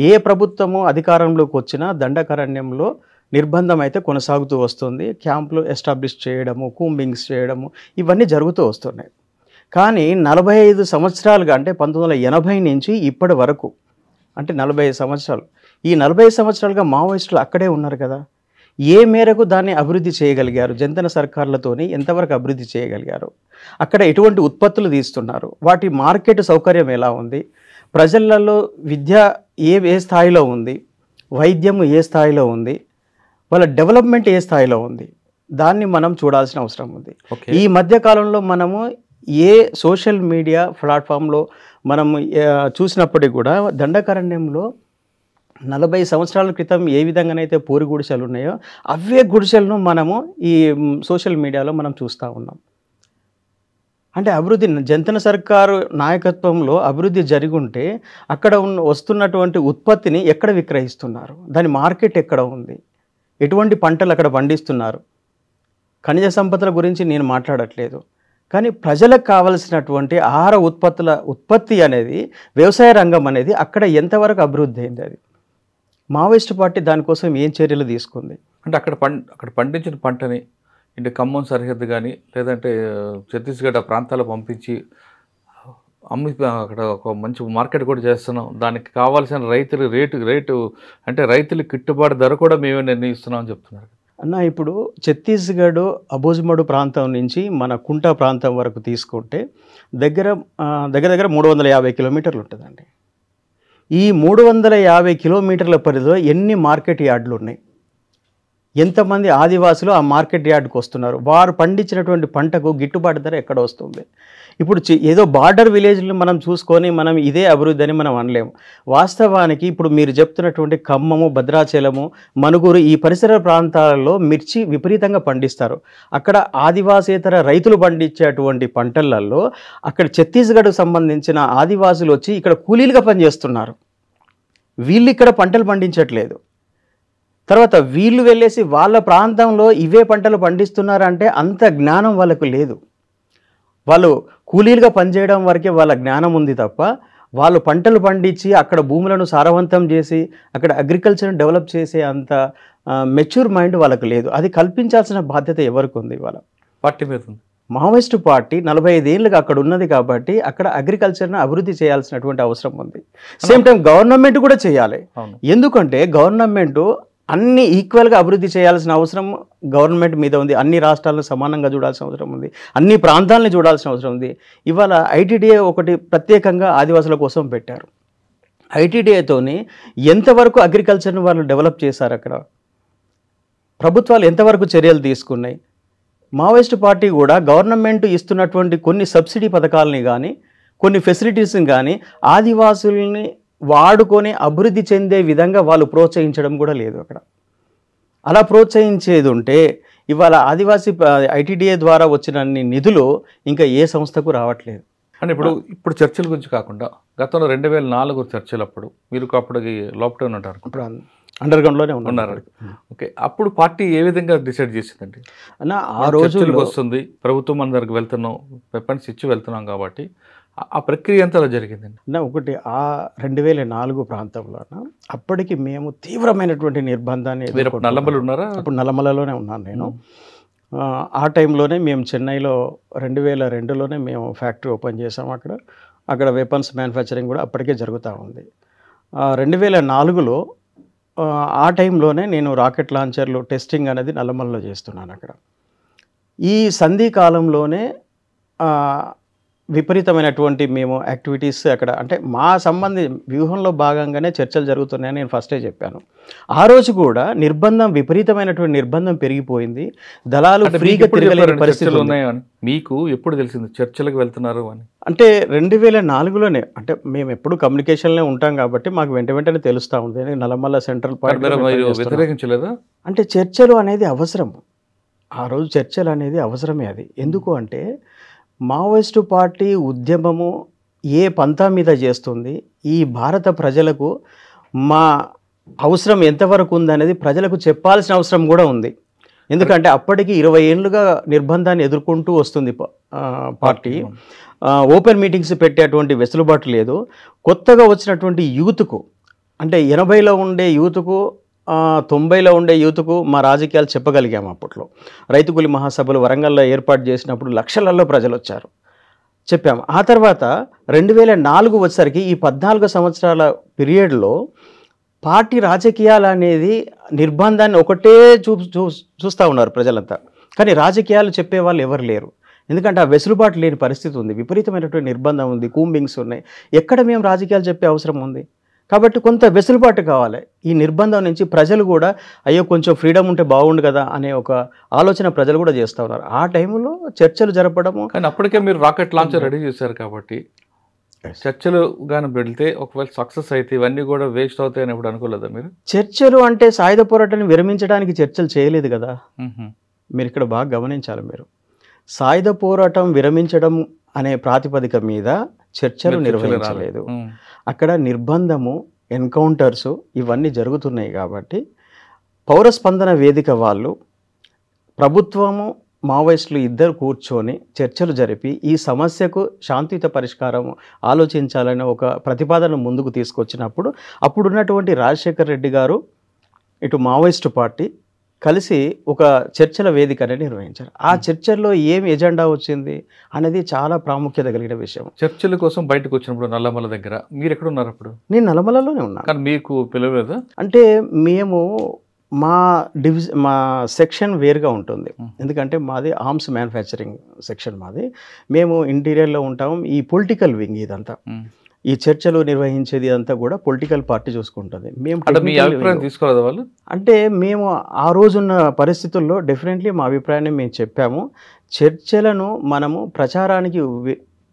ఏ ప్రభుత్వము అధికారంలోకి వచ్చినా దండకారణ్యంలో నిర్బంధం అయితే కొనసాగుతూ వస్తుంది. క్యాంపులు ఎస్టాబ్లిష్ చేయడము, కూంబింగ్స్ చేయడము, ఇవన్నీ జరుగుతూ వస్తున్నాయి. కానీ 45 సంవత్సరాలుగా, అంటే 1980 నుంచి ఇప్పటి వరకు, అంటే 45 సంవత్సరాలు, ఈ 45 సంవత్సరాలుగా మావోయిస్టులు అక్కడే ఉన్నారు కదా. ఏ మేరకు దాన్ని అభివృద్ధి చేయగలిగారు? జంతన సర్కార్లతోని ఎంతవరకు అభివృద్ధి చేయగలిగారు? అక్కడ ఎటువంటి ఉత్పత్తులు తీస్తున్నారు? వాటి మార్కెట్ సౌకర్యం ఎలా ఉంది? ప్రజలలో విద్య ఏ స్థాయిలో ఉంది? వైద్యం ఏ స్థాయిలో ఉంది? వాళ్ళ డెవలప్మెంట్ ఏ స్థాయిలో ఉంది? దాన్ని మనం చూడాల్సిన అవసరం ఉంది. ఈ మధ్యకాలంలో మనము ఏ సోషల్ మీడియా ప్లాట్ఫామ్లో మనం చూసినప్పటికీ కూడా దండకారణ్యంలో 40 సంవత్సరాల క్రితం ఏ విధంగానైతే పూరి గుడిసెలు ఉన్నాయో అవే గుడిసెలను మనము ఈ సోషల్ మీడియాలో మనం చూస్తూ ఉన్నాం. అంటే అభివృద్ధి జంతన సర్కారు నాయకత్వంలో అభివృద్ధి జరిగుంటే అక్కడ వస్తున్నటువంటి ఉత్పత్తిని ఎక్కడ విక్రయిస్తున్నారు? దాని మార్కెట్ ఎక్కడ ఉంది? ఎటువంటి పంటలు అక్కడ పండిస్తున్నారు? ఖనిజ సంపదల గురించి నేను మాట్లాడట్లేదు, కానీ ప్రజలకు కావలసినటువంటి ఆహార ఉత్పత్తి అనేది, వ్యవసాయ రంగం అనేది అక్కడ ఎంతవరకు అభివృద్ధి అయింది? అది మావోయిస్టు పార్టీ దానికోసం ఏం చర్యలు తీసుకుంది? అంటే అక్కడ పండించిన పంటని ఇంటి ఖమ్మం సరిహద్దు కానీ లేదంటే ఛత్తీస్గఢ్ ప్రాంతాలు పంపించి అమ్మి అక్కడ ఒక మంచి మార్కెట్ కూడా చేస్తున్నాం. దానికి కావాల్సిన రేటు అంటే రైతులకు గిట్టుబాటు ధర కూడా మేమే నిర్ణయిస్తున్నాం అని చెప్తున్నారు. అన్న ఇప్పుడు ఛత్తీస్గఢ్ అబోజ్మడు ప్రాంతం నుంచి మన కుంటా ప్రాంతం వరకు తీసుకుంటే దగ్గర 350 కిలోమీటర్లు ఉంటుందండి. ఈ 350 కిలోమీటర్ల పరిధిలో ఎన్ని మార్కెట్ యార్డులు ఉన్నాయి? ఎంతమంది ఆదివాసులు ఆ మార్కెట్ యార్డ్కి వస్తున్నారు? వారు పండించినటువంటి పంటకు గిట్టుబాటు ధర ఎక్కడ వస్తుంది? ఇప్పుడు ఏదో బార్డర్ విలేజ్ని మనం చూసుకొని మనం ఇదే అభివృద్ధి అని మనం అనలేము. వాస్తవానికి ఇప్పుడు మీరు చెప్తున్నటువంటి ఖమ్మము, భద్రాచలము, మనుగురు ఈ పరిసర ప్రాంతాలలో మిర్చి విపరీతంగా పండిస్తారు. అక్కడ ఆదివాసేతర రైతులు పండించేటువంటి పంటలలో అక్కడ ఛత్తీస్గఢ్కు సంబంధించిన ఆదివాసులు వచ్చి ఇక్కడ కూలీలుగా పనిచేస్తున్నారు. వీళ్ళు ఇక్కడ పంటలు పండించట్లేదు. తర్వాత వీళ్ళు వెళ్ళేసి వాళ్ళ ప్రాంతంలో ఇవే పంటలు పండిస్తున్నారంటే అంత జ్ఞానం వాళ్ళకు లేదు. వాళ్ళు కూలీలుగా పనిచేయడం వరకే వాళ్ళ జ్ఞానం ఉంది తప్ప వాళ్ళు పంటలు పండించి అక్కడ భూములను సారవంతం చేసి అక్కడ అగ్రికల్చర్ని డెవలప్ చేసే అంత మెచ్యూర్ మైండ్ వాళ్ళకు లేదు. అది కల్పించాల్సిన బాధ్యత ఎవరికి ఉంది? వాళ్ళ పార్టీ మీద ఉంది. మావోయిస్టు పార్టీ 45 ఏళ్ళుగా అక్కడ ఉన్నది కాబట్టి అక్కడ అగ్రికల్చర్ను అభివృద్ధి చేయాల్సినటువంటి అవసరం ఉంది. సేమ్ టైం గవర్నమెంట్ కూడా చేయాలి. ఎందుకంటే గవర్నమెంట్ అన్ని ఈక్వల్గా అభివృద్ధి చేయాల్సిన అవసరం గవర్నమెంట్ మీద ఉంది. అన్ని రాష్ట్రాలను సమానంగా చూడాల్సిన అవసరం ఉంది. అన్ని ప్రాంతాలను చూడాల్సిన అవసరం ఉంది. ఇవాళ ఐటీడీఏ ఒకటి ప్రత్యేకంగా ఆదివాసుల కోసం పెట్టారు. ఐటీడీఏతోని ఎంతవరకు అగ్రికల్చర్ని వాళ్ళు డెవలప్ చేశారు, అక్కడ ప్రభుత్వాలు ఎంతవరకు చర్యలు తీసుకున్నాయి. మావోయిస్టు పార్టీ కూడా గవర్నమెంట్ ఇస్తున్నటువంటి కొన్ని సబ్సిడీ పథకాలని కానీ కొన్ని ఫెసిలిటీస్ని కానీ ఆదివాసుల్ని వాడుకొని అభివృద్ధి చెందే విధంగా వాళ్ళు ప్రోత్సహించడం కూడా లేదు. అక్కడ అలా ప్రోత్సహించేది ఉంటే ఇవాళ ఆదివాసీ ఐటీడీఏ ద్వారా వచ్చిన నిధులు ఇంకా ఏ సంస్థకు రావట్లేదు. అంటే ఇప్పుడు చర్చల గురించి కాకుండా గతంలో 2004 చర్చలు అప్పుడు మీరు అప్పటికి లాక్డౌన్ అంటారు, ఇప్పుడు అండర్ గ్రౌండ్లోనే ఉన్నారు. ఓకే, అప్పుడు పార్టీ ఏ విధంగా డిసైడ్ చేసిందండి? అన్న ఆ రోజుల్లో వస్తుంది ప్రభుత్వం మన దగ్గరికి వెళ్తున్నాం, వెపన్స్ ఇచ్చి వెళ్తున్నాం కాబట్టి ఆ ప్రక్రియ ఎంత జరిగిందండి? నా ఒకటి ఆ 2004 ప్రాంతంలో అప్పటికి మేము తీవ్రమైనటువంటి నిర్బంధాన్ని నల్లమల ఉన్నారా? అప్పుడు నల్లమలలోనే ఉన్నాను నేను. ఆ టైంలోనే మేము చెన్నైలో 2002లోనే మేము ఫ్యాక్టరీ ఓపెన్ చేసాము. అక్కడ వెపన్స్ మ్యానుఫ్యాక్చరింగ్ కూడా అప్పటికే జరుగుతూ ఉంది. 2004లో ఆ టైంలోనే నేను రాకెట్ లాంచర్లు టెస్టింగ్ అనేది నల్లమలలో చేస్తున్నాను. అక్కడ ఈ సంధి కాలంలోనే విపరీతమైనటువంటి మేము యాక్టివిటీస్ అక్కడ అంటే మా వ్యూహంలో భాగంగానే చర్చలు జరుగుతున్నాయని నేను ఫస్టే చెప్పాను. ఆ రోజు కూడా విపరీతమైనటువంటి నిర్బంధం పెరిగిపోయింది. దళాలు ఫ్రీగా తిరగలేని పరిస్థితులు ఉన్నాయని మీకు ఎప్పుడు తెలిసింది చర్చలకు వెళ్తున్నారు అని? అంటే 2004లోనే, అంటే మేము ఎప్పుడు కమ్యూనికేషన్లో ఉంటాం కాబట్టి మాకు వెంటనే తెలుస్తూ ఉంది. నల్లమల్ల సెంట్రల్ పాయింట్ వ్యతిరేకించలేదా? అంటే చర్చలు అనేది అవసరం. ఆ రోజు చర్చలు అనేది అవసరమే. అది ఎందుకు అంటే మావోయిస్టు పార్టీ ఉద్యమము ఏ పంతా మీద చేస్తుంది, ఈ భారత ప్రజలకు మా అవసరం ఎంతవరకు ఉందనేది ప్రజలకు చెప్పాల్సిన అవసరం కూడా ఉంది. ఎందుకంటే అప్పటికి 20 ఏళ్ళుగా నిర్బంధాన్ని ఎదుర్కొంటూ వస్తుంది పార్టీ. ఓపెన్ మీటింగ్స్ పెట్టేటువంటి వెసులుబాటు లేదు. కొత్తగా వచ్చినటువంటి యూత్కు, అంటే 80లో ఉండే యూత్కు 90లో ఉండే యూత్కు మా రాజకీయాలు చెప్పగలిగాము. అప్పట్లో రైతు కూలి మహాసభలు వరంగల్లో ఏర్పాటు చేసినప్పుడు లక్షలలో ప్రజలు వచ్చారు, చెప్పాము. ఆ తర్వాత 2004 వచ్చేసరికి ఈ 14 సంవత్సరాల పీరియడ్లో పార్టీ రాజకీయాలు అనేది నిర్బంధాన్ని ఒకటే చూస్తూ ఉన్నారు ప్రజలంతా. కానీ రాజకీయాలు చెప్పేవాళ్ళు ఎవరు లేరు. ఎందుకంటే ఆ వెసులుబాటు లేని పరిస్థితి ఉంది. విపరీతమైనటువంటి నిర్బంధం ఉంది, కూంబింగ్స్ ఉన్నాయి. ఎక్కడ మేము రాజకీయాలు చెప్పే అవసరం ఉంది? కాబట్టి కొంత వెసులుబాటు కావాలి. ఈ నిర్బంధం నుంచి ప్రజలు కూడా అయ్యో కొంచెం ఫ్రీడమ్ ఉంటే బాగుండు కదా అనే ఒక ఆలోచన ప్రజలు కూడా చేస్తూ ఉన్నారు. ఆ టైంలో చర్చలు జరపడము. కానీ అప్పటికే మీరు రాకెట్ లాంచర్ రెడీ చేశారు కాబట్టి చర్చలు కానీ వెళ్తే ఒకవేళ సక్సెస్ అయితే ఇవన్నీ కూడా వేస్ట్ అవుతాయని ఎప్పుడు అనుకోలేదా మీరు? చర్చలు అంటే సాయుధ పోరాటాన్ని విరమించడానికి చర్చలు చేయలేదు కదా. మీరు ఇక్కడ బాగా గమనించాలి. మీరు సాయుధ పోరాటం విరమించడం అనే ప్రాతిపదిక మీద చర్చలు నిర్వహించలేదు. అక్కడ నిర్బంధము, ఎన్కౌంటర్సు ఇవన్నీ జరుగుతున్నాయి కాబట్టి పౌరస్పందన వేదిక వాళ్ళు, ప్రభుత్వము, మావోయిస్టులు ఇద్దరు కూర్చొని చర్చలు జరిపి ఈ సమస్యకు శాంతియుత పరిష్కారం ఆలోచించాలని ఒక ప్రతిపాదన ముందుకు తీసుకొచ్చినప్పుడు అప్పుడున్నటువంటి రాజశేఖర్ రెడ్డి గారు, ఇటు మావోయిస్టు పార్టీ కలిసి ఒక చర్చల వేదిక అనేది నిర్వహించారు. ఆ చర్చల్లో ఏమి ఎజెండా వచ్చింది అనేది చాలా ప్రాముఖ్యత కలిగిన విషయం. చర్చల కోసం బయటకు వచ్చినప్పుడు నల్లమల దగ్గర మీరు ఎక్కడ ఉన్నారు? అప్పుడు నేను నల్లమలలోనే ఉన్నాను. కానీ మీకు పిలవలేదా? అంటే మేము మా సెక్షన్ వేరుగా ఉంటుంది. ఎందుకంటే మాది ఆర్మ్స్ మ్యానుఫ్యాక్చరింగ్ సెక్షన్ మాది. మేము ఇంటీరియర్లో ఉంటాము. ఈ పొలిటికల్ వింగ్ ఇదంతా, ఈ చర్చలు నిర్వహించేది అంతా కూడా పొలిటికల్ పార్టీ చూసుకుంటుంది. మేము తీసుకోలేదు వాళ్ళు. అంటే మేము ఆ రోజున్న పరిస్థితుల్లో డెఫినెట్లీ మా అభిప్రాయాన్ని మేము చెప్పాము. చర్చలను మనము ప్రచారానికి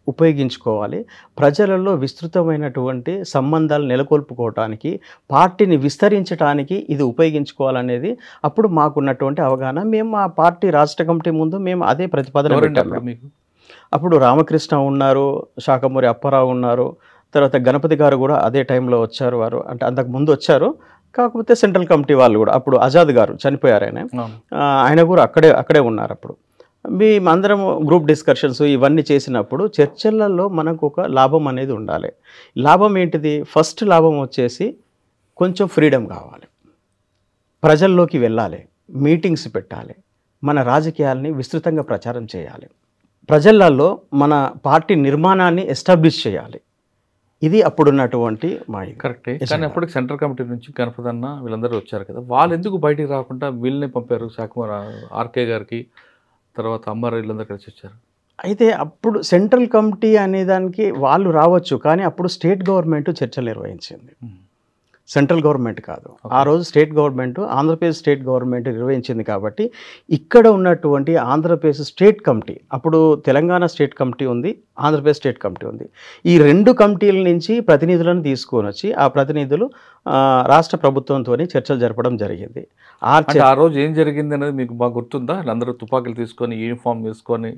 ఉపయోగించుకోవాలి. ప్రజలలో విస్తృతమైనటువంటి సంబంధాలు నెలకొల్పుకోవటానికి, పార్టీని విస్తరించడానికి ఇది ఉపయోగించుకోవాలనేది అప్పుడు మాకున్నటువంటి అవగాహన. మేము మా పార్టీ రాష్ట్ర కమిటీ ముందు మేము అదే ప్రతిపాదన పెట్టాము. అప్పుడు రామకృష్ణ ఉన్నారు, శాఖమూరి అప్పారావు ఉన్నారు, తర్వాత గణపతి గారు కూడా అదే టైంలో వచ్చారు. వారు అంటే అంతకు ముందు వచ్చారు, కాకపోతే సెంట్రల్ కమిటీ వాళ్ళు కూడా, అప్పుడు ఆజాద్ గారు చనిపోయారు, ఆయన కూడా అక్కడే ఉన్నారు. అప్పుడు మేమందరం గ్రూప్ డిస్కషన్స్ ఇవన్నీ చేసినప్పుడు చర్చలలో మనకు ఒక లాభం అనేది ఉండాలి. లాభం ఏంటిది? ఫస్ట్ లాభం వచ్చేసి కొంచెం ఫ్రీడమ్ కావాలి, ప్రజల్లోకి వెళ్ళాలి, మీటింగ్స్ పెట్టాలి, మన రాజకీయాలని విస్తృతంగా ప్రచారం చేయాలి. ప్రజలలో మన పార్టీ నిర్మాణాన్ని ఎస్టాబ్లిష్ చేయాలి. ఇది అప్పుడున్నటువంటి మా కరెక్టే. కానీ అప్పటికి సెంట్రల్ కమిటీ నుంచి గణపతన్న వీళ్ళందరూ వచ్చారు కదా, వాళ్ళు ఎందుకు బయటికి రాకుండా వీళ్ళని పంపారు? శాఖమార్ ఆర్కే గారికి, తర్వాత అమ్మారావు వీళ్ళందరూ కలిసి వచ్చారు. అయితే అప్పుడు సెంట్రల్ కమిటీ అనే దానికి వాళ్ళు రావచ్చు, కానీ అప్పుడు స్టేట్ గవర్నమెంట్ చర్చలు నిర్వహించింది, సెంట్రల్ గవర్నమెంట్ కాదు. ఆ రోజు state government, Andhra Pradesh state government నిర్వహించింది. కాబట్టి ఇక్కడ ఉన్నటువంటి ఆంధ్రప్రదేశ్ స్టేట్ కమిటీ, అప్పుడు తెలంగాణ స్టేట్ కమిటీ ఉంది, ఆంధ్రప్రదేశ్ స్టేట్ కమిటీ ఉంది. ఈ 2 కమిటీల నుంచి ప్రతినిధులను తీసుకొని వచ్చి ఆ ప్రతినిధులు రాష్ట్ర ప్రభుత్వంతో చర్చలు జరపడం జరిగింది. ఆ రోజు ఏం జరిగింది అనేది మీకు బాగా గుర్తుందా? అందరూ తుపాకులు తీసుకొని యూనిఫామ్ వేసుకొని,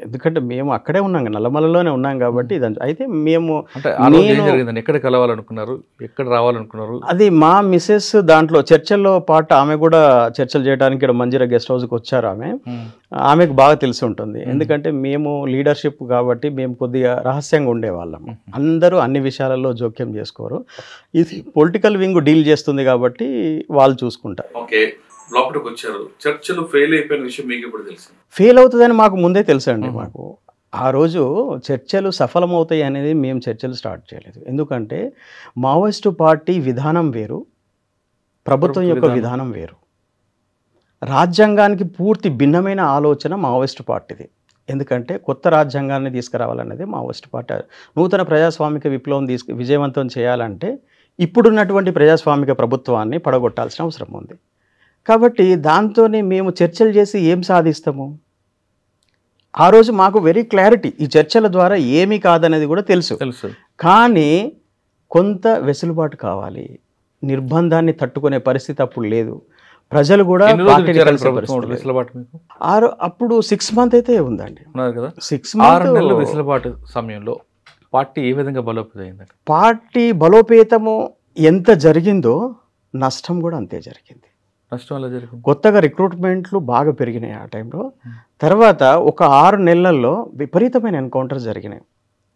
ఎందుకంటే మేము అక్కడే ఉన్నాం, నల్లమలలోనే ఉన్నాం కాబట్టి. అయితే మేము అంటే ఆ రోజు ఏం జరిగిందని, ఎక్కడ కలవాలనుకున్నారు, ఎక్కడ రావాలనుకున్నారు? అది మా మిసెస్ దాంట్లో చర్చల్లో పాటు ఆమె కూడా చర్చలు చేయడానికి ఇక్కడ మంజీరా గెస్ట్ హౌస్కి వచ్చారు. ఆమెకు బాగా తెలిసి ఉంటుంది, ఎందుకంటే మేము లీడర్షిప్ కాబట్టి మేము కొద్దిగా రహస్యంగా ఉండేవాళ్ళం. అందరూ అన్ని విషయాలలో జోక్యం చేసుకోరు. ఇది పొలిటికల్ వింగ్ డీల్ చేస్తుంది కాబట్టి వాళ్ళు చూసుకుంటారు. ఓకే, లోపలికి వచ్చారు, చర్చలు ఫెయిల్ అయిపోయిన విషయం మీకు ఇప్పుడు తెలుసు? ఫెయిల్ అవుతుందని మాకు ముందే తెలుసండి. మాకు ఆ రోజు చర్చలు సఫలమవుతాయి అనేది మేము చర్చలు స్టార్ట్ చేయలేదు. ఎందుకంటే మావోయిస్టు పార్టీ విధానం వేరు, ప్రభుత్వం యొక్క విధానం వేరు. రాజ్యాంగానికి పూర్తి భిన్నమైన ఆలోచన మావోయిస్టు పార్టీది. ఎందుకంటే కొత్త రాజ్యాంగాన్ని తీసుకురావాలనేది మావోయిస్టు పార్టీ. నూతన ప్రజాస్వామిక విప్లవం విజయవంతం చేయాలంటే ఇప్పుడున్నటువంటి ప్రజాస్వామిక ప్రభుత్వాన్ని పడగొట్టాల్సిన అవసరం ఉంది. కాబట్టి దాంతోనే మేము చర్చలు చేసి ఏం సాధిస్తాము? ఆ రోజు మాకు వెరీ క్లారిటీ, ఈ చర్చల ద్వారా ఏమీ కాదనేది కూడా తెలుసు. కానీ కొంత వెసులుబాటు కావాలి, నిర్బంధాన్ని తట్టుకునే పరిస్థితి అప్పుడు లేదు. ప్రజలు కూడా అప్పుడు 6 months అయితే ఉందండి. 6 months వెసులుబాటు సమయంలో పార్టీ ఏ విధంగా బలోపేతమైందండి? పార్టీ బలోపేతము ఎంత జరిగిందో నష్టం కూడా అంతే జరిగింది. నష్టం ఎలా జరిగింది? కొత్తగా రిక్రూట్మెంట్లు బాగా పెరిగినాయి ఆ టైంలో. తర్వాత ఒక 6 నెలల్లో విపరీతమైన ఎన్కౌంటర్ జరిగినాయి.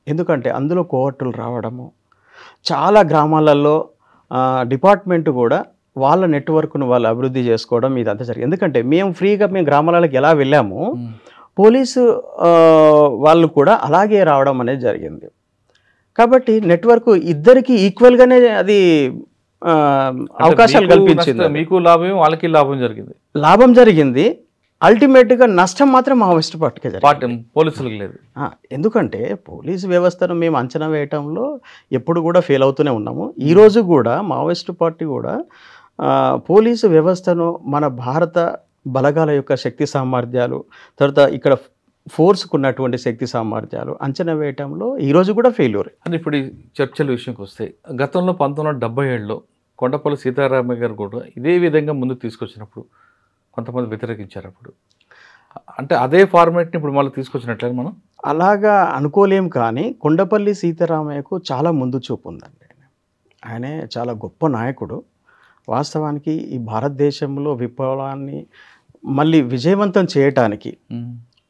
ఎందుకంటే అందులో కోవర్టులు రావడము, చాలా గ్రామాలలో డిపార్ట్మెంట్ కూడా వాళ్ళ నెట్వర్క్ను వాళ్ళు అభివృద్ధి చేసుకోవడం, ఇదంతా జరిగింది. ఎందుకంటే మేము గ్రామాలకు ఎలా వెళ్ళాము, పోలీసు వాళ్ళు కూడా అలాగే రావడం అనేది జరిగింది. కాబట్టి నెట్వర్క్ ఇద్దరికి ఈక్వల్గానే అది అవకాశాలు కల్పించింది. మీకు లాభం, వాళ్ళకి లాభం జరిగింది. అల్టిమేట్గా నష్టం మాత్రం మావోయిస్టు పార్టీకే జరిగింది, పోలీసులకు లేదు. ఎందుకంటే పోలీసు వ్యవస్థను మేము అంచనా వేయటంలో ఎప్పుడు కూడా ఫెయిల్ అవుతూనే ఉన్నాము. ఈరోజు కూడా మావోయిస్టు పార్టీ కూడా పోలీసు వ్యవస్థను, మన భారత బలగాల యొక్క శక్తి సామర్థ్యాలు, తర్వాత ఇక్కడ ఫోర్స్కు ఉన్నటువంటి శక్తి సామర్థ్యాలు అంచనా వేయటంలో ఈరోజు కూడా ఫెయిల్యూర్. అని ఇప్పుడు ఈ చర్చల విషయంకి వస్తే, గతంలో 1977లో కొండపల్లి సీతారామయ్య గారు కూడా ఇదే విధంగా ముందుకు తీసుకొచ్చినప్పుడు కొంతమంది వ్యతిరేకించారు. అప్పుడు అంటే అదే ఫార్మాట్ని ఇప్పుడు మళ్ళీ తీసుకొచ్చినట్లే మనం అలాగా అనుకోలేం. కానీ కొండపల్లి సీతారామయ్యకు చాలా ముందు చూపు ఉందండి. ఆయనే చాలా గొప్ప నాయకుడు. వాస్తవానికి ఈ భారతదేశంలో విప్లవాన్ని మళ్ళీ విజయవంతం చేయటానికి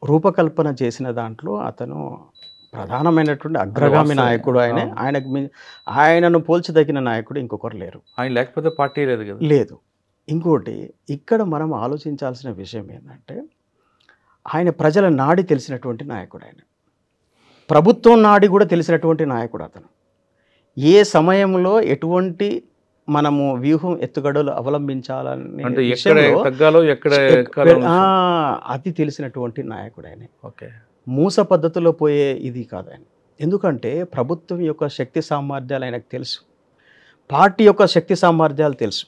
రూపకల్పన చేసిన దాంట్లో అతను ప్రధానమైనటువంటి అగ్రగామి నాయకుడు. ఆయనను పోల్చదగిన నాయకుడు ఇంకొకరు లేరు. ఆయన లేకపోతే పార్టీ లేదు కదా. లేదు. ఇంకోటి ఇక్కడ మనం ఆలోచించాల్సిన విషయం ఏంటంటే, ఆయన ప్రజల నాడి తెలిసినటువంటి నాయకుడు, ఆయన ప్రభుత్వం నాడి కూడా తెలిసినటువంటి నాయకుడు. అతను ఏ సమయంలో ఎటువంటి మనము వ్యూహం ఎత్తుగడలు అవలంబించాలని అది తెలిసినటువంటి నాయకుడు ఆయన. మూస పద్ధతిలో పోయే ఇది కాదు ఆయన. ఎందుకంటే ప్రభుత్వం యొక్క శక్తి సామర్థ్యాలు ఆయనకు తెలుసు, పార్టీ యొక్క శక్తి సామర్థ్యాలు తెలుసు.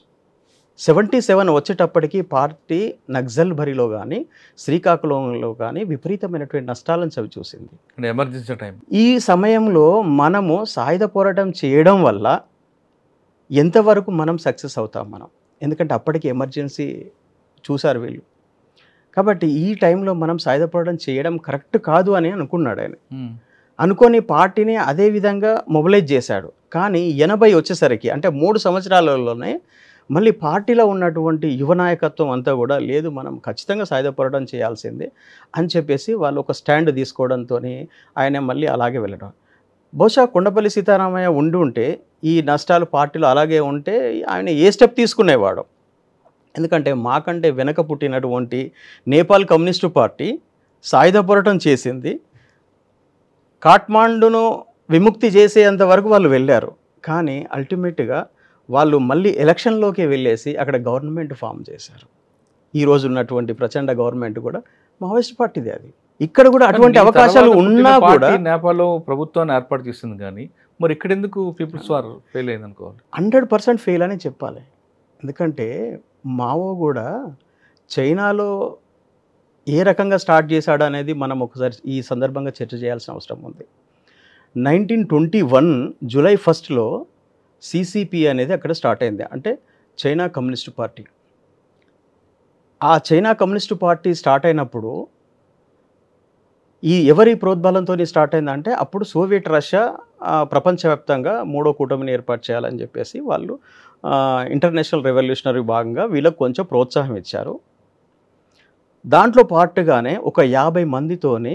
77 వచ్చేటప్పటికి పార్టీ నక్సల్ బరిలో కానీ శ్రీకాకుళంలో కానీ విపరీతమైనటువంటి నష్టాలను చవి చూసింది. Emergency time. ఈ సమయంలో మనము సాయుధ పోరాటం చేయడం వల్ల ఎంతవరకు మనం సక్సెస్ అవుతాం మనం, ఎందుకంటే అప్పటికి ఎమర్జెన్సీ చూశారు వీళ్ళు. కాబట్టి ఈ టైంలో మనం సాయుధ పోరాటం చేయడం కరెక్ట్ కాదు అని అనుకున్నాడు ఆయన. అనుకొని పార్టీని అదే విధంగా మొబిలైజ్ చేశాడు. కానీ 80 వచ్చేసరికి, అంటే 3 సంవత్సరాలలోనే మళ్ళీ పార్టీలో ఉన్నటువంటి యువ నాయకత్వం అంతా కూడా లేదు, మనం ఖచ్చితంగా సాయుధ పోరాటం చేయాల్సిందే అని చెప్పేసి వాళ్ళు ఒక స్టాండ్ తీసుకోవడంతో ఆయన మళ్ళీ అలాగే వెళ్ళడం. బహుశా కొండపల్లి సీతారామయ్య ఉంటే ఈ నష్టాలు పార్టీలో అలాగే ఉంటే ఆయన ఏ స్టెప్ తీసుకునేవాడు. ఎందుకంటే మాకంటే వెనక పుట్టినటువంటి నేపాల్ కమ్యూనిస్టు పార్టీ సాయుధ పోరాటం చేసింది, కాఠ్మాండును విముక్తి చేసేంత వరకు వాళ్ళు వెళ్ళారు. కానీ అల్టిమేట్గా వాళ్ళు మళ్ళీ ఎలక్షన్లోకి వెళ్ళేసి అక్కడ గవర్నమెంట్ ఫామ్ చేశారు. ఈరోజు ఉన్నటువంటి ప్రచండ గవర్నమెంట్ కూడా మావోయిస్ట్ పార్టీదే. అది ఇక్కడ కూడా అటువంటి అవకాశాలు ఉన్నా కూడా నేపాల్లో ప్రభుత్వాన్ని ఏర్పాటు చేసింది, కానీ మరి ఇక్కడ ఎందుకు పీపుల్స్ వార్ ఫెయిల్ అయింది అనుకోవాలి? 100% ఫెయిల్ అని చెప్పాలి. ఎందుకంటే మావో కూడా చైనాలో ఏ రకంగా స్టార్ట్ చేశాడు అనేది మనం ఒకసారి ఈ సందర్భంగా చర్చ చేయాల్సిన అవసరం ఉంది. 1921 జూలై 1 CCP అనేది అక్కడ స్టార్ట్ అయింది, అంటే చైనా కమ్యూనిస్ట్ పార్టీ. ఆ చైనా కమ్యూనిస్ట్ పార్టీ స్టార్ట్ అయినప్పుడు ఈ ఎవరి ప్రోద్బలంతో స్టార్ట్ అయిందంటే అప్పుడు సోవియట్ రష్యా ప్రపంచవ్యాప్తంగా మూడో కూటమిని ఏర్పాటు చేయాలని చెప్పేసి వాళ్ళు ఇంటర్నేషనల్ రెవల్యూషనరీ భాగంగా వీళ్ళకు కొంచెం ప్రోత్సాహం ఇచ్చారు. దాంట్లో పార్ట్గానే ఒక 50 మందితోని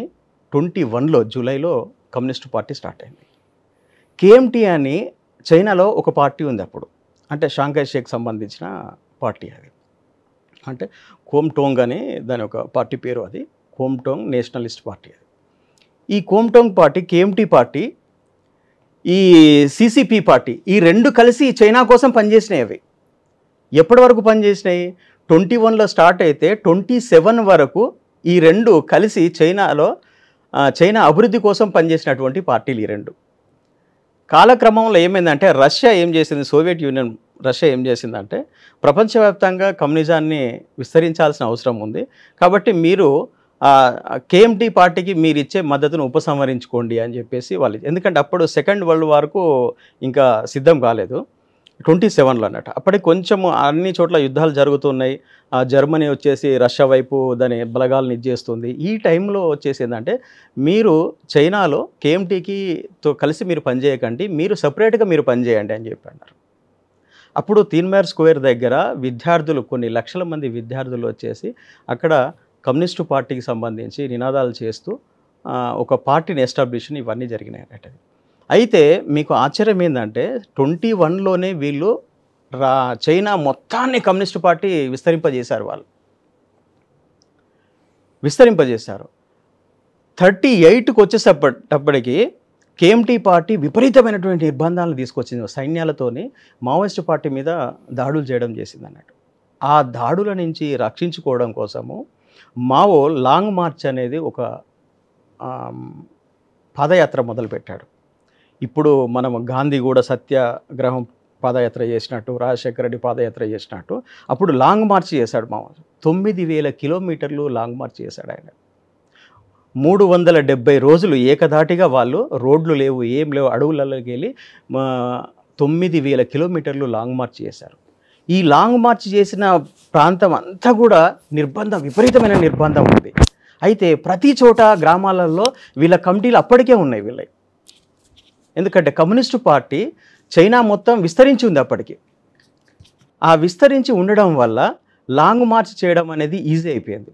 21 జూలైలో కమ్యూనిస్ట్ పార్టీ స్టార్ట్ అయింది. KMT అని చైనాలో ఒక పార్టీ ఉంది అప్పుడు, అంటే షాంఘై షేక్ సంబంధించిన పార్టీ. అది అంటే కోమ్టోంగ్ అని దాని ఒక పార్టీ పేరు. అది కోమ్టోంగ్ నేషనలిస్ట్ పార్టీ. అది ఈ కోమ్టోంగ్ పార్టీ, KMT పార్టీ, ఈ CCP పార్టీ, ఈ రెండు కలిసి చైనా కోసం పనిచేసినాయి. అవి ఎప్పటి వరకు పనిచేసినాయి? 21లో స్టార్ట్ అయితే 27 వరకు ఈ రెండు కలిసి చైనా అభివృద్ధి కోసం పనిచేసినటువంటి పార్టీలు ఈ రెండు. కాలక్రమంలో ఏమైందంటే రష్యా ఏం చేసింది, సోవియట్ యూనియన్ రష్యా ఏం చేసిందంటే ప్రపంచవ్యాప్తంగా కమ్యూనిజాన్ని విస్తరించాల్సిన అవసరం ఉంది, కాబట్టి మీరు KMT పార్టీకి మీరు ఇచ్చే మద్దతును ఉపసంహరించుకోండి అని చెప్పేసి వాళ్ళు. ఎందుకంటే అప్పుడు సెకండ్ వరల్డ్ వార్కు ఇంకా సిద్ధం కాలేదు, 27లో అన్నట్టు. అప్పటికి కొంచెం అన్ని చోట్ల యుద్ధాలు జరుగుతున్నాయి. జర్మనీ వచ్చేసి రష్యా వైపు దాని బలగాలను ఇచ్చేస్తుంది. ఈ టైంలో వచ్చేసి ఏంటంటే మీరు చైనాలో KMTతో కలిసి మీరు పనిచేయకండి, మీరు సపరేట్గా మీరు పనిచేయండి అని చెప్పి అన్నారు. అప్పుడు తీన్మేర్ స్క్వేర్ దగ్గర విద్యార్థులు, కొన్ని లక్షల మంది విద్యార్థులు వచ్చేసి అక్కడ కమ్యూనిస్టు పార్టీకి సంబంధించి నినాదాలు చేస్తూ ఒక పార్టీని ఎస్టాబ్లిషన్ ఇవన్నీ జరిగినాయి అన్నట్టు. అయితే మీకు ఆశ్చర్యం ఏంటంటే 21లోనే వీళ్ళు చైనా మొత్తాన్ని కమ్యూనిస్టు పార్టీ విస్తరింపజేశారు. వాళ్ళు విస్తరింపజేశారు. 38కు వచ్చేటప్పటికి KMT పార్టీ విపరీతమైనటువంటి నిర్బంధాలను తీసుకొచ్చింది. సైన్యాలతోని మావోయిస్టు పార్టీ మీద దాడులు చేయడం చేసింది అన్నట్టు. ఆ దాడుల నుంచి రక్షించుకోవడం కోసము మావో లాంగ్ మార్చ్ అనేది ఒక పాదయాత్ర మొదలుపెట్టాడు. ఇప్పుడు మనం గాంధీగూడ సత్యాగ్రహం పాదయాత్ర చేసినట్టు, రాజశేఖర రెడ్డి పాదయాత్ర చేసినట్టు అప్పుడు లాంగ్ మార్చ్ చేశాడు మావో. 9000 కిలోమీటర్లు లాంగ్ మార్చ్ చేశాడు ఆయన. 370 రోజులు ఏకధాటిగా వాళ్ళు, రోడ్లు లేవు, ఏం లేవు, అడవులలోకి వెళ్ళి 9000 కిలోమీటర్లు లాంగ్ మార్చ్ చేశారు. ఈ లాంగ్ మార్చ్ చేసిన ప్రాంతం అంతా కూడా విపరీతమైన నిర్బంధం ఉంది. అయితే ప్రతి చోట గ్రామాలలో వీళ్ళ కమిటీలు అప్పటికే ఉన్నాయి వీళ్ళకి. ఎందుకంటే కమ్యూనిస్టు పార్టీ చైనా మొత్తం విస్తరించి ఉంది అప్పటికి. ఆ విస్తరించి ఉండడం వల్ల లాంగ్ మార్చ్ చేయడం అనేది ఈజీ అయిపోయింది.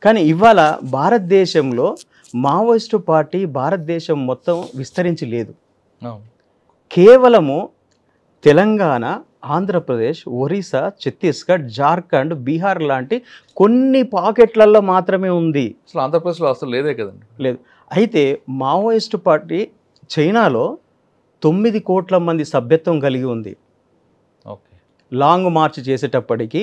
కానీ ఇవాళ భారతదేశంలో మావోయిస్టు పార్టీ భారతదేశం మొత్తం విస్తరించి లేదు. కేవలము తెలంగాణ, ఆంధ్రప్రదేశ్, ఒరిస్సా, ఛత్తీస్గఢ్, జార్ఖండ్, బీహార్ లాంటి కొన్ని పాకెట్లలో మాత్రమే ఉంది. అసలు ఆంధ్రప్రదేశ్లో అసలు లేదే కదండి. లేదు. అయితే మావోయిస్టు పార్టీ చైనాలో 9 కోట్ల మంది సభ్యత్వం కలిగి ఉంది. ఓకే. లాంగ్ మార్చ్ చేసేటప్పటికి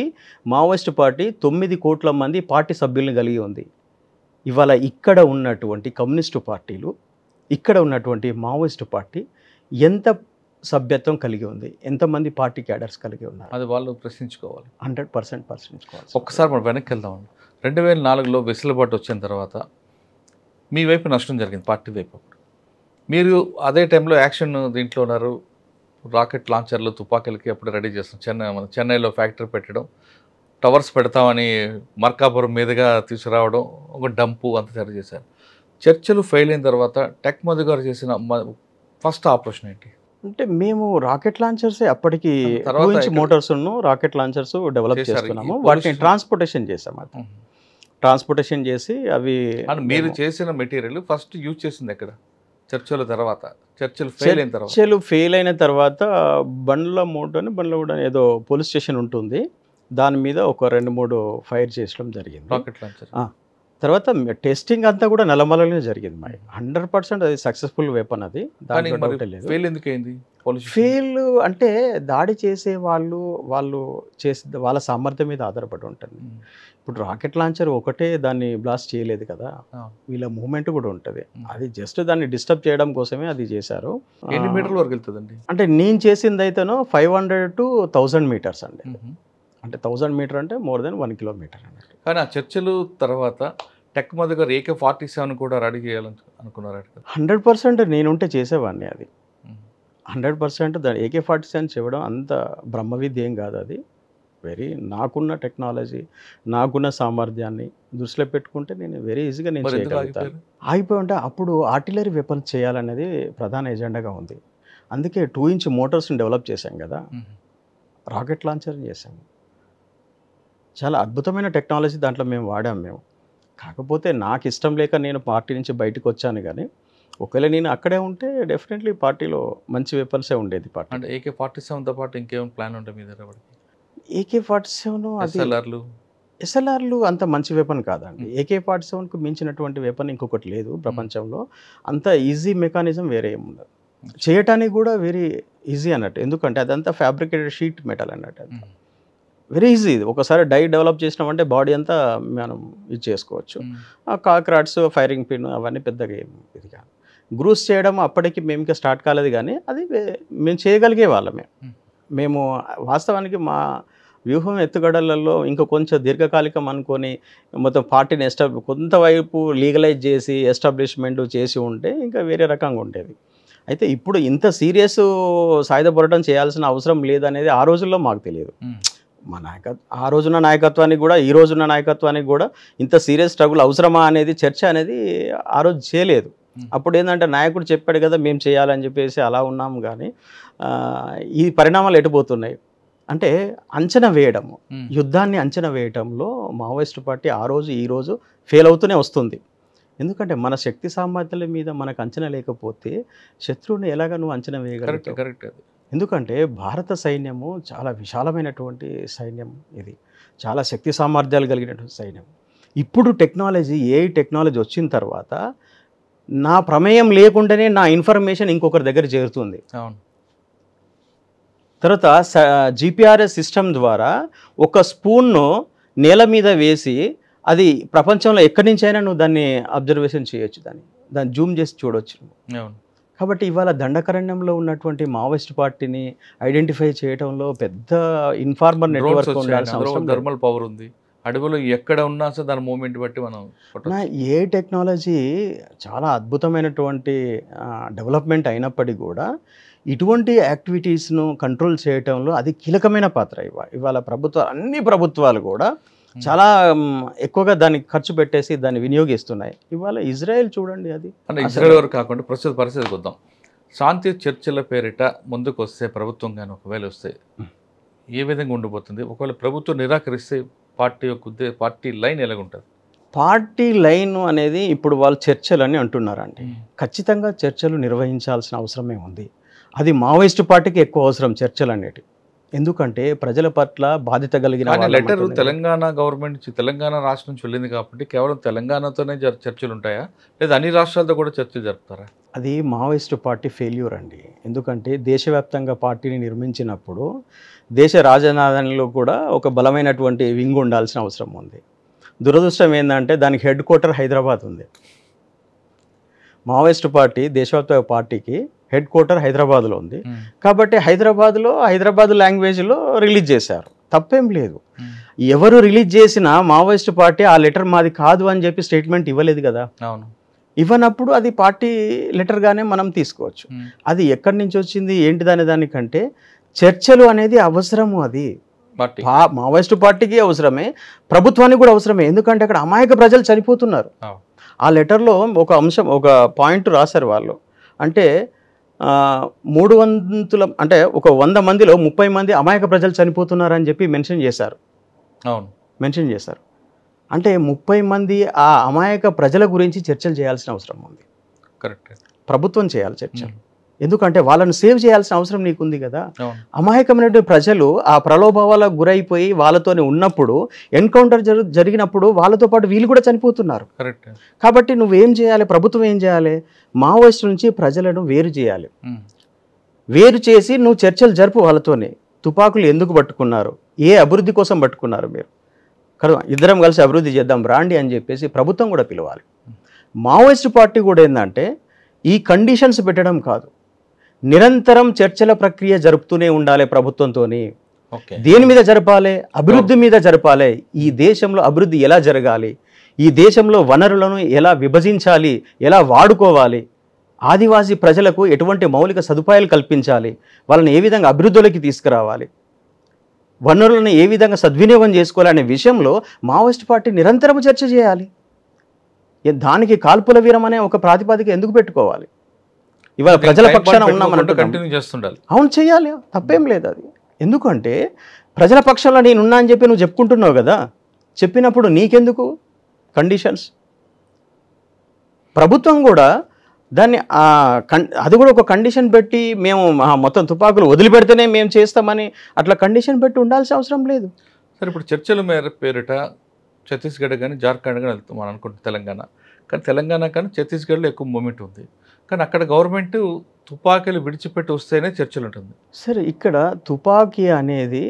మావోయిస్టు పార్టీ 9 కోట్ల మంది పార్టీ సభ్యులను కలిగి ఉంది. ఇవాళ ఇక్కడ ఉన్నటువంటి కమ్యూనిస్టు పార్టీలు, ఇక్కడ ఉన్నటువంటి మావోయిస్టు పార్టీ ఎంత సభ్యత్వం కలిగి ఉంది, ఎంతమంది పార్టీ క్యాడర్స్ కలిగి ఉన్నారు, అది వాళ్ళు ప్రశ్నించుకోవాలి. 100% ప్రశ్నించుకోవాలి. ఒక్కసారి మనం వెనక్కి వెళ్దామండి. 2004లో వెసులుబాటు వచ్చిన తర్వాత మీ వైపు నష్టం జరిగింది, పార్టీ వైపు. మీరు అదే టైంలో యాక్షన్ దీంట్లో ఉన్నారు. రాకెట్ లాంచర్లు, తుపాకీలకి అప్పుడు రెడీ చేస్తాం. చెన్నైలో ఫ్యాక్టరీ పెట్టడం, టవర్స్ పెడతామని మార్కాపురం మీదుగా తీసుకురావడం, ఒక డంపు అంతా సరి చేశారు. చర్చలు ఫెయిల్ అయిన తర్వాత టెక్ మధు గారు చేసిన ఫస్ట్ ఆపరేషన్ ఏంటి? అంటే మేము రాకెట్ లాంచర్స్ అప్పటికి మోటార్స్ రాకెట్ లాంచర్స్ డెవలప్ చేస్తున్నాము. వాటిని ట్రాన్స్పోర్టేషన్ చేసాము. అది ట్రాన్స్పోర్టేషన్ చేసి అవి మీరు చేసిన మెటీరియల్ ఫస్ట్ యూజ్ చేసింది ఎక్కడ? చర్చల తర్వాత, చర్చలు ఫెయిల్ అయిన తర్వాత బండ్ల కూడా ఏదో పోలీస్ స్టేషన్ ఉంటుంది, దాని మీద ఒక 2-3 ఫైర్ చేయడం జరిగింది. రాకెట్ లాంచర్ తర్వాత టెస్టింగ్ అంతా కూడా నల్లమలలోనే జరిగింది మాది. 100% అది సక్సెస్ఫుల్ వెపన్, అది కానీ దాంట్లో మరి డౌటే లేదు. ఫెయిల్ ఎందుకు అయింది? ఫెయిల్ అంటే దాడి చేసే వాళ్ళు చేసే వాళ్ళ సామర్థ్యం మీద ఆధారపడి ఉంటుంది. ఇప్పుడు రాకెట్ లాంచర్ ఒకటే దాన్ని బ్లాస్ట్ చేయలేదు కదా, వీళ్ళ మూమెంట్ కూడా ఉంటుంది. అది జస్ట్ దాన్ని డిస్టర్బ్ చేయడం కోసమే అది చేశారు. ఎన్ని మీటర్ల వరకు వెళ్తుందండి? అంటే నేను చేసింది అయితేనో 500 to 1000 మీటర్స్ అండి. అంటే 1000 మీటర్ అంటే మోర్ దెన్ 1 కిలోమీటర్ అన్నట్టు. కానీ ఆ చర్చలు తర్వాత టెక్ మధ్య AK-47 కూడా రెడీ చేయాలని అనుకున్నారు. 100% నేనుంటే చేసేవాడిని అది. 100% దాని AK-47 చెప్పడం అంత బ్రహ్మ విద్య ఏం కాదు. అది నాకున్న టెక్నాలజీ, నాకున్న సామర్థ్యాన్ని దృష్టిలో పెట్టుకుంటే నేను వెరీ ఈజీగా నేను చేయగలుగుతాను. ఆగిపోయి ఉంటే అప్పుడు ఆర్టిలరీ వెపన్స్ చేయాలనేది ప్రధాన ఎజెండాగా ఉంది. అందుకే 2 inch మోటార్స్ని డెవలప్ చేశాం కదా, రాకెట్ లాంచర్ని చేశాము. చాలా అద్భుతమైన టెక్నాలజీ దాంట్లో మేము వాడాము. కాకపోతే నాకు ఇష్టం లేక నేను పార్టీ నుంచి బయటకు వచ్చాను. కానీ ఒకవేళ నేను అక్కడే ఉంటే డెఫినెట్లీ పార్టీలో మంచి వెపన్సే ఉండేది. పార్టీ అంటే AK-47తో పాటు ఇంకేమైనా ప్లాన్ ఉంటుంది మీ దగ్గర? AK-47 అది SLRలు అంత మంచి వెపన్ కాదండి. AK-47కు మించినటువంటి వెపన్ ఇంకొకటి లేదు ప్రపంచంలో. అంత ఈజీ మెకానిజం వేరే ఏముండదు, చేయటానికి కూడా వెరీ ఈజీ అన్నట్టు. ఎందుకంటే అదంతా ఫ్యాబ్రికేటెడ్ షీట్ మెటల్ అన్నట్టు, వెరీ ఈజీ. ఒకసారి డై డెవలప్ చేసినామంటే బాడీ అంతా మనం ఇది చేసుకోవచ్చు. ఆ కాక్రాట్స్, ఫైరింగ్ పిన్ అవన్నీ పెద్దగా ఇది కాదు. గ్రూస్ చేయడం అప్పటికి మేము ఇంకా స్టార్ట్ కాలేదు, కానీ అది మేము చేయగలిగే వాళ్ళమే. మేము వాస్తవానికి మా వ్యూహం ఎత్తుగడలలో ఇంకా కొంచెం దీర్ఘకాలికం అనుకొని మొత్తం పార్టీని కొంతవైపు లీగలైజ్ చేసి ఎస్టాబ్లిష్మెంట్ చేసి ఉంటే ఇంకా వేరే రకంగా ఉండేది. అయితే ఇప్పుడు ఇంత సీరియస్ సాయుధ పోరాటం చేయాల్సిన అవసరం లేదనేది ఆ రోజుల్లో మాకు తెలియదు. మా ఆ రోజున్న నాయకత్వానికి కూడా ఈ రోజున్న నాయకత్వానికి కూడా ఇంత సీరియస్ స్ట్రగుల్ అవసరమా అనేది చర్చ అనేది ఆ రోజు చేయలేదు. అప్పుడు ఏంటంటే నాయకుడు చెప్పాడు కదా మేము చేయాలని చెప్పేసి అలా ఉన్నాము. కానీ ఈ పరిణామాలు ఎటుపోతున్నాయి అంటే అంచనా వేయడము, యుద్ధాన్ని అంచనా వేయడంలో మావోయిస్టు పార్టీ ఆ రోజు ఈ రోజు ఫెయిల్ అవుతూనే వస్తుంది. ఎందుకంటే మన శక్తి సామర్థ్యాల మీద మనకు అంచనా లేకపోతే శత్రువుని ఎలాగ నువ్వు అంచనా వేయగలుగుతావు? కరెక్ట్. ఎందుకంటే భారత సైన్యము చాలా విశాలమైనటువంటి సైన్యం, ఇది చాలా శక్తి సామర్థ్యాలు కలిగినటువంటి సైన్యం. ఇప్పుడు AI టెక్నాలజీ వచ్చిన తర్వాత నా ప్రమేయం లేకుండానే నా ఇన్ఫర్మేషన్ ఇంకొకరి దగ్గర చేరుతుంది. తర్వాత GPRS సిస్టమ్ ద్వారా ఒక స్పూన్ను నేల మీద వేసి అది ప్రపంచంలో ఎక్కడి నుంచైనా నువ్వు దాన్ని అబ్జర్వేషన్ చేయొచ్చు, దాన్ని జూమ్ చేసి చూడవచ్చు. కాబట్టి ఇవాళ దండకారణ్యంలో ఉన్నటువంటి మావోయిస్ట్ పార్టీని ఐడెంటిఫై చేయడంలో పెద్ద ఇన్ఫార్మర్ నెట్వర్క్ ఉండాల్సిన అవసరం. థర్మల్ పవర్ ఉంది అడవిలో, ఎక్కడ ఉన్నా సరే దాని మూమెంట్ బట్టి మనం AI టెక్నాలజీ చాలా అద్భుతమైనటువంటి డెవలప్మెంట్ అయినప్పటికీ కూడా ఇటువంటి యాక్టివిటీస్ను కంట్రోల్ చేయటంలో అది కీలకమైన పాత్ర. ఇవాళ అన్ని ప్రభుత్వాలు కూడా చాలా ఎక్కువగా దానికి ఖర్చు పెట్టేసి దాన్ని వినియోగిస్తున్నాయి. ఇవాళ ఇజ్రాయెల్ చూడండి, అది అంటే ఇజ్రాయెల్ వరకు కాకుండా ప్రస్తుత పరిస్థితికి వద్దాం. శాంతి చర్చల పేరిట ముందుకు వస్తే ప్రభుత్వం కానీ ఒకవేళ వస్తే ఏ విధంగా ఉండిపోతుంది? ఒకవేళ ప్రభుత్వం నిరాకరిస్తే పార్టీ లైన్ ఎలాగుంటుంది? పార్టీ లైన్ అనేది ఇప్పుడు వాళ్ళు చర్చలని అంటున్నారండి. ఖచ్చితంగా చర్చలు నిర్వహించాల్సిన అవసరమే ఉంది. అది మావోయిస్టు పార్టీకి ఎక్కువ అవసరం చర్చలు అనేవి. ఎందుకంటే ప్రజల పట్ల బాధ్యత కలిగిన లెటర్ తెలంగాణ గవర్నమెంట్ నుంచి, తెలంగాణ రాష్ట్రం నుంచి వెళ్ళింది కాబట్టి కేవలం తెలంగాణతోనే చర్చలు ఉంటాయా, లేదా అన్ని రాష్ట్రాలతో కూడా చర్చలు జరుపుతారా? అది మావోయిస్టు పార్టీ ఫెయిల్యూర్ అండి. ఎందుకంటే దేశవ్యాప్తంగా పార్టీని నిర్మించినప్పుడు దేశ రాజధానిలో కూడా ఒక బలమైనటువంటి వింగ్ ఉండాల్సిన అవసరం ఉంది. దురదృష్టం ఏంటంటే దానికి హెడ్ క్వార్టర్ హైదరాబాద్ ఉంది. మావోయిస్టు పార్టీ దేశవ్యాప్త పార్టీకి హెడ్ క్వార్టర్ హైదరాబాద్లో ఉంది. కాబట్టి హైదరాబాద్ లాంగ్వేజ్లో రిలీజ్ చేశారు, తప్పేం లేదు. ఎవరు రిలీజ్ చేసినా మావోయిస్టు పార్టీ ఆ లెటర్ మాది కాదు అని చెప్పి స్టేట్మెంట్ ఇవ్వలేదు కదా. ఇవ్వనప్పుడు అది పార్టీ లెటర్గానే మనం తీసుకోవచ్చు. అది ఎక్కడి నుంచి వచ్చింది ఏంటిదనే దానికంటే చర్చలు అనేది అవసరము. అది మావోయిస్టు పార్టీకి అవసరమే, ప్రభుత్వానికి కూడా అవసరమే. ఎందుకంటే అక్కడ అమాయక ప్రజలు చనిపోతున్నారు. ఆ లెటర్లో ఒక అంశం, ఒక పాయింట్ రాశారు వాళ్ళు. అంటే 300 అంటే ఒక 100 మందిలో 30 మంది అమాయక ప్రజలు చనిపోతున్నారని చెప్పి మెన్షన్ చేశారు. అంటే 30 మంది ఆ అమాయక ప్రజల గురించి చర్చలు చేయాల్సిన అవసరం ఉంది. కరెక్ట్, ప్రభుత్వం చేయాలి చర్చలు. ఎందుకంటే వాళ్ళని సేవ్ చేయాల్సిన అవసరం నీకుంది కదా. అవును. అమాయకమైన ప్రజలు ఆ ప్రలోభాలకు గురైపోయి వాళ్ళతోనే ఉన్నప్పుడు ఎన్కౌంటర్ జరిగినప్పుడు వాళ్ళతో పాటు వీళ్ళు కూడా చనిపోతున్నారు. కరెక్ట్. కాబట్టి నువ్వేం చేయాలి, ప్రభుత్వం ఏం చేయాలి, మావోయిస్టు నుంచి ప్రజలను వేరు చేయాలి. వేరు చేసి నువ్వు చర్చలు జరుపు వాళ్ళతోనే. తుపాకులు ఎందుకు పట్టుకున్నారు, ఏ అభివృద్ధి కోసం పట్టుకున్నారు మీరు, ఇద్దరం కలిసి అభివృద్ధి చేద్దాం రాండి అని చెప్పేసి ప్రభుత్వం కూడా పిలవాలి. మావోయిస్టు పార్టీ కూడా ఏంటంటే ఈ కండిషన్స్ పెట్టడం కాదు, నిరంతరం చర్చల ప్రక్రియ జరుపుతూనే ఉండాలి ప్రభుత్వంతో. దేని మీద జరపాలి, అభివృద్ధి మీద జరపాలి. ఈ దేశంలో అభివృద్ధి ఎలా జరగాలి, ఈ దేశంలో వనరులను ఎలా విభజించాలి, ఎలా వాడుకోవాలి, ఆదివాసీ ప్రజలకు ఎటువంటి మౌలిక సదుపాయాలు కల్పించాలి, వాళ్ళని ఏ విధంగా అభివృద్ధిలోకి తీసుకురావాలి, వనరులను ఏ విధంగా సద్వినియోగం చేసుకోవాలి అనే విషయంలో మావోయిస్ట్ పార్టీ నిరంతరం చర్చ చేయాలి. దానికి కాల్పుల వీరం అనే ఒక ప్రాతిపదిక ఎందుకు పెట్టుకోవాలి? ఇవాళ ప్రజల పక్షాన ఉన్నామన్నట్టు కంటిన్యూ చేస్తుండాలి. అవును, చేయాలి, తప్పేం లేదు అది. ఎందుకంటే ప్రజల పక్షంలో నేనున్నా అని చెప్పి నువ్వు చెప్పుకుంటున్నావు కదా, చెప్పినప్పుడు నీకెందుకు కండిషన్స్? ప్రభుత్వం కూడా దాన్ని అది కూడా ఒక కండిషన్ పెట్టి మేము మొత్తం తుపాకులు వదిలిపెడితేనే మేము చేస్తామని అట్లా కండిషన్ పెట్టి ఉండాల్సిన అవసరం లేదు. సరే, ఇప్పుడు చర్చల పేరిట ఛత్తీస్గఢ్ కానీ జార్ఖండ్ కానీ వెళ్తాం మనం అనుకుంటే తెలంగాణ, కానీ తెలంగాణ కానీ ఛత్తీస్గఢ్లో ఎక్కువ మూమెంట్ ఉంది, కానీ అక్కడ గవర్నమెంట్ తుపాకీలు విడిచిపెట్టి వస్తేనే చర్చలు ఉంటుంది. సరే, ఇక్కడ తుపాకీ అనేది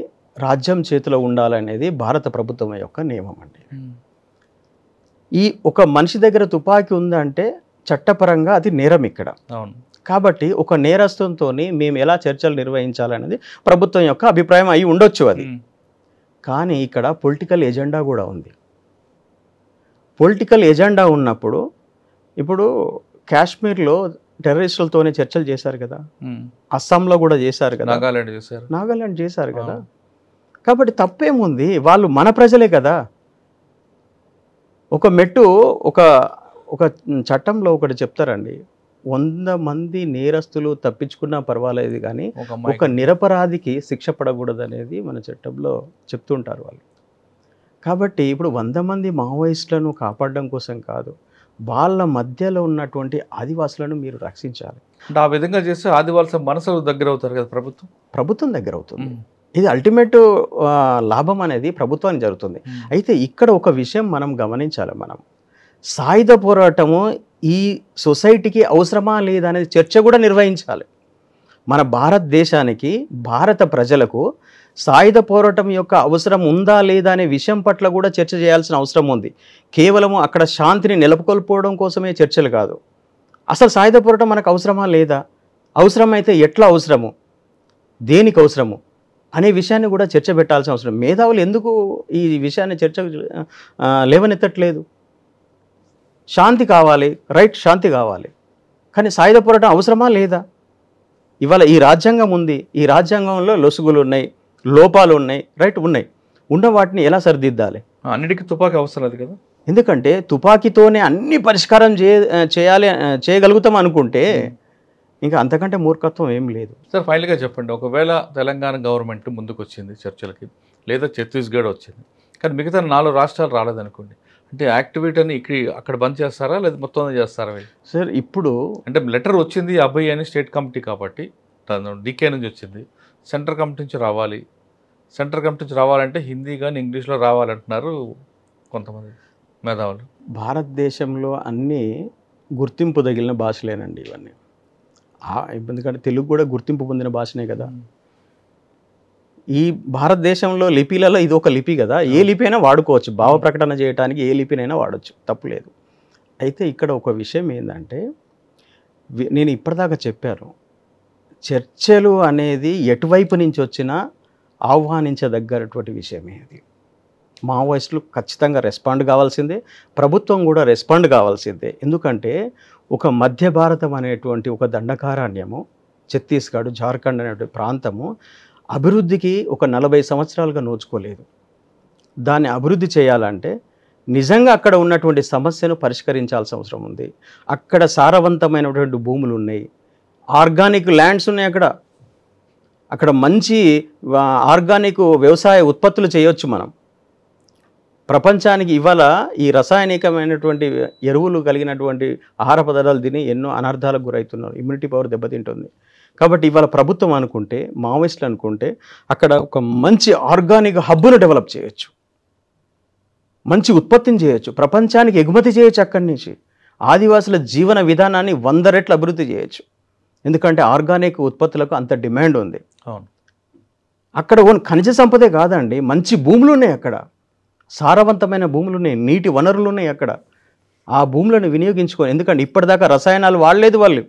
రాజ్యం చేతిలో ఉండాలనేది భారత ప్రభుత్వం యొక్క నియమం అండి. ఈ ఒక మనిషి దగ్గర తుపాకీ ఉందంటే చట్టపరంగా అది నేరం ఇక్కడ. అవును. కాబట్టి ఒక నేరస్తుతో మేము ఎలా చర్చలు నిర్వహించాలనేది ప్రభుత్వం యొక్క అభిప్రాయం అయి ఉండొచ్చు అది. కానీ ఇక్కడ పొలిటికల్ ఎజెండా కూడా ఉంది. పొలిటికల్ ఎజెండా ఉన్నప్పుడు ఇప్పుడు కాశ్మీర్లో టెర్రరిస్టులతోనే చర్చలు చేశారు కదా, అస్సాంలో కూడా చేశారు కదా, నాగాలాండ్ చేశారు కదా. కాబట్టి తప్పేముంది, వాళ్ళు మన ప్రజలే కదా. ఒక మెట్టు ఒక చట్టంలో ఒకటి చెప్తారండి, 100 మంది నేరస్తులు తప్పించుకున్నా పర్వాలేదు కానీ ఒక నిరపరాధికి శిక్ష పడకూడదు అనేది మన చట్టంలో చెప్తుంటారు వాళ్ళు. కాబట్టి ఇప్పుడు 100 మంది మావోయిస్టులను కాపాడడం కోసం కాదు, వాళ్ళ మధ్యలో ఉన్నటువంటి ఆదివాసులను మీరు రక్షించాలి. అంటే ఆ విధంగా చేస్తే ఆదివాసుల మనసులు దగ్గర అవుతారు కదా, ప్రభుత్వం దగ్గర అవుతుంది. ఇది అల్టిమేట్ లాభం అనేది ప్రభుత్వానికి జరుగుతుంది. అయితే ఇక్కడ ఒక విషయం మనం గమనించాలి, మనం సాయుధ పోరాటము ఈ సొసైటీకి అవసరమా లేదా అనేది చర్చ కూడా నిర్వహించాలి. మన భారతదేశానికి, భారత ప్రజలకు సాయుధ పోరాటం యొక్క అవసరం ఉందా లేదా అనే విషయం పట్ల కూడా చర్చ చేయాల్సిన అవసరం ఉంది. కేవలము అక్కడ శాంతిని నెలకొల్పోవడం కోసమే చర్చలు కాదు. అసలు సాయుధ పోరాటం మనకు అవసరమా లేదా, అవసరమైతే ఎట్లా అవసరము, దేనికి అవసరము అనే విషయాన్ని కూడా చర్చ పెట్టాల్సిన అవసరం. మేధావులు ఎందుకు ఈ విషయాన్ని చర్చ లేవనెత్తట్లేదు? శాంతి కావాలి, రైట్, శాంతి కావాలి, కానీ సాయుధ పోరాటం అవసరమా లేదా? ఇవాళ ఈ రాజ్యాంగం ఉంది, ఈ రాజ్యాంగంలో లొసుగులు ఉన్నాయి, లోపాలు ఉన్నాయి, రైట్, ఉన్నాయి. ఉన్న వాటిని ఎలా సరిదిద్దాలి? అన్నిటికీ తుపాకీ అవసరం లేదు కదా. ఎందుకంటే తుపాకీతోనే అన్ని పరిష్కారం చేయగలుగుతాం అనుకుంటే ఇంకా అంతకంటే మూర్ఖత్వం ఏం లేదు. సార్, ఫైనల్గా చెప్పండి, ఒకవేళ తెలంగాణ గవర్నమెంట్ ముందుకు వచ్చింది చర్చలకి, లేదా ఛత్తీస్గఢ్ వచ్చింది, కానీ మిగతా 4 రాష్ట్రాలు రాలేదనుకోండి, అంటే యాక్టివిటీని అక్కడ బంద్ చేస్తారా లేదా మొత్తం చేస్తారా? సార్, ఇప్పుడు అంటే లెటర్ వచ్చింది అబ్బాయి అని స్టేట్ కమిటీ కాబట్టి డీకే నుంచి వచ్చింది, సెంట్రల్ కమిటీ నుంచి రావాలి. సెంట్రల్ కమిటీ నుంచి రావాలంటే హిందీ కానీ ఇంగ్లీష్లో రావాలంటున్నారు కొంతమంది మేధావులు. భారతదేశంలో అన్నీ గుర్తింపు తగిలిన భాషలేనండి ఇవన్నీ. ఎందుకంటే తెలుగు కూడా గుర్తింపు పొందిన భాషనే కదా. ఈ భారతదేశంలో లిపిలలో ఇది ఒక లిపి కదా, ఏ లిపి అయినా వాడుకోవచ్చు, భావ ప్రకటన చేయడానికి ఏ లిపినైనా వాడచ్చు, తప్పులేదు. అయితే ఇక్కడ ఒక విషయం ఏంటంటే, నేను ఇప్పటిదాకా చెప్పాను, చర్చలు అనేది ఎటువైపు నుంచి వచ్చినా ఆహ్వానించదగ్గటువంటి విషయమే. అది మావోయిస్టులు ఖచ్చితంగా రెస్పాండ్ కావాల్సిందే, ప్రభుత్వం కూడా రెస్పాండ్ కావాల్సిందే. ఎందుకంటే ఒక మధ్య భారతం అనేటువంటి ఒక దండకారణ్యము, ఛత్తీస్గఢ్, జార్ఖండ్ అనేటువంటి ప్రాంతము అభివృద్ధికి ఒక 40 సంవత్సరాలుగా నోచుకోలేదు. దాన్ని అభివృద్ధి చేయాలంటే నిజంగా అక్కడ ఉన్నటువంటి సమస్యను పరిష్కరించాల్సిన అవసరం ఉంది. అక్కడ సారవంతమైనటువంటి భూములు ఉన్నాయి, ఆర్గానిక్ ల్యాండ్స్ ఉన్నాయి, అక్కడ మంచి ఆర్గానిక్ వ్యవసాయ ఉత్పత్తులు చేయొచ్చు మనం. ప్రపంచానికి ఇవాళ ఈ రసాయనికమైనటువంటి ఎరువులు కలిగినటువంటి ఆహార పదార్థాలు తిని ఎన్నో అనర్థాలకు గురవుతున్నారు. ఇమ్యూనిటీ పవర్ దెబ్బతింటుంది. కాబట్టి ఇవాళ ప్రభుత్వం అనుకుంటే, మావోయిస్టులు అనుకుంటే అక్కడ ఒక మంచి ఆర్గానిక్ హబ్బును డెవలప్ చేయొచ్చు, మంచి ఉత్పత్తిని చేయొచ్చు, ప్రపంచానికి ఎగుమతి చేయొచ్చు. అక్కడి నుంచి ఆదివాసుల జీవన విధానాన్ని 100 రెట్లు అభివృద్ధి చేయొచ్చు. ఎందుకంటే ఆర్గానిక్ ఉత్పత్తులకు అంత డిమాండ్ ఉంది. అవును. అక్కడ ఖనిజ సంపదే కాదండి, మంచి భూములు ఉన్నాయి, అక్కడ సారవంతమైన భూములు ఉన్నాయి, నీటి వనరులు ఉన్నాయి. అక్కడ ఆ భూములను వినియోగించుకొని, ఎందుకంటే ఇప్పటిదాకా రసాయనాలు వాడలేదు వాళ్ళు.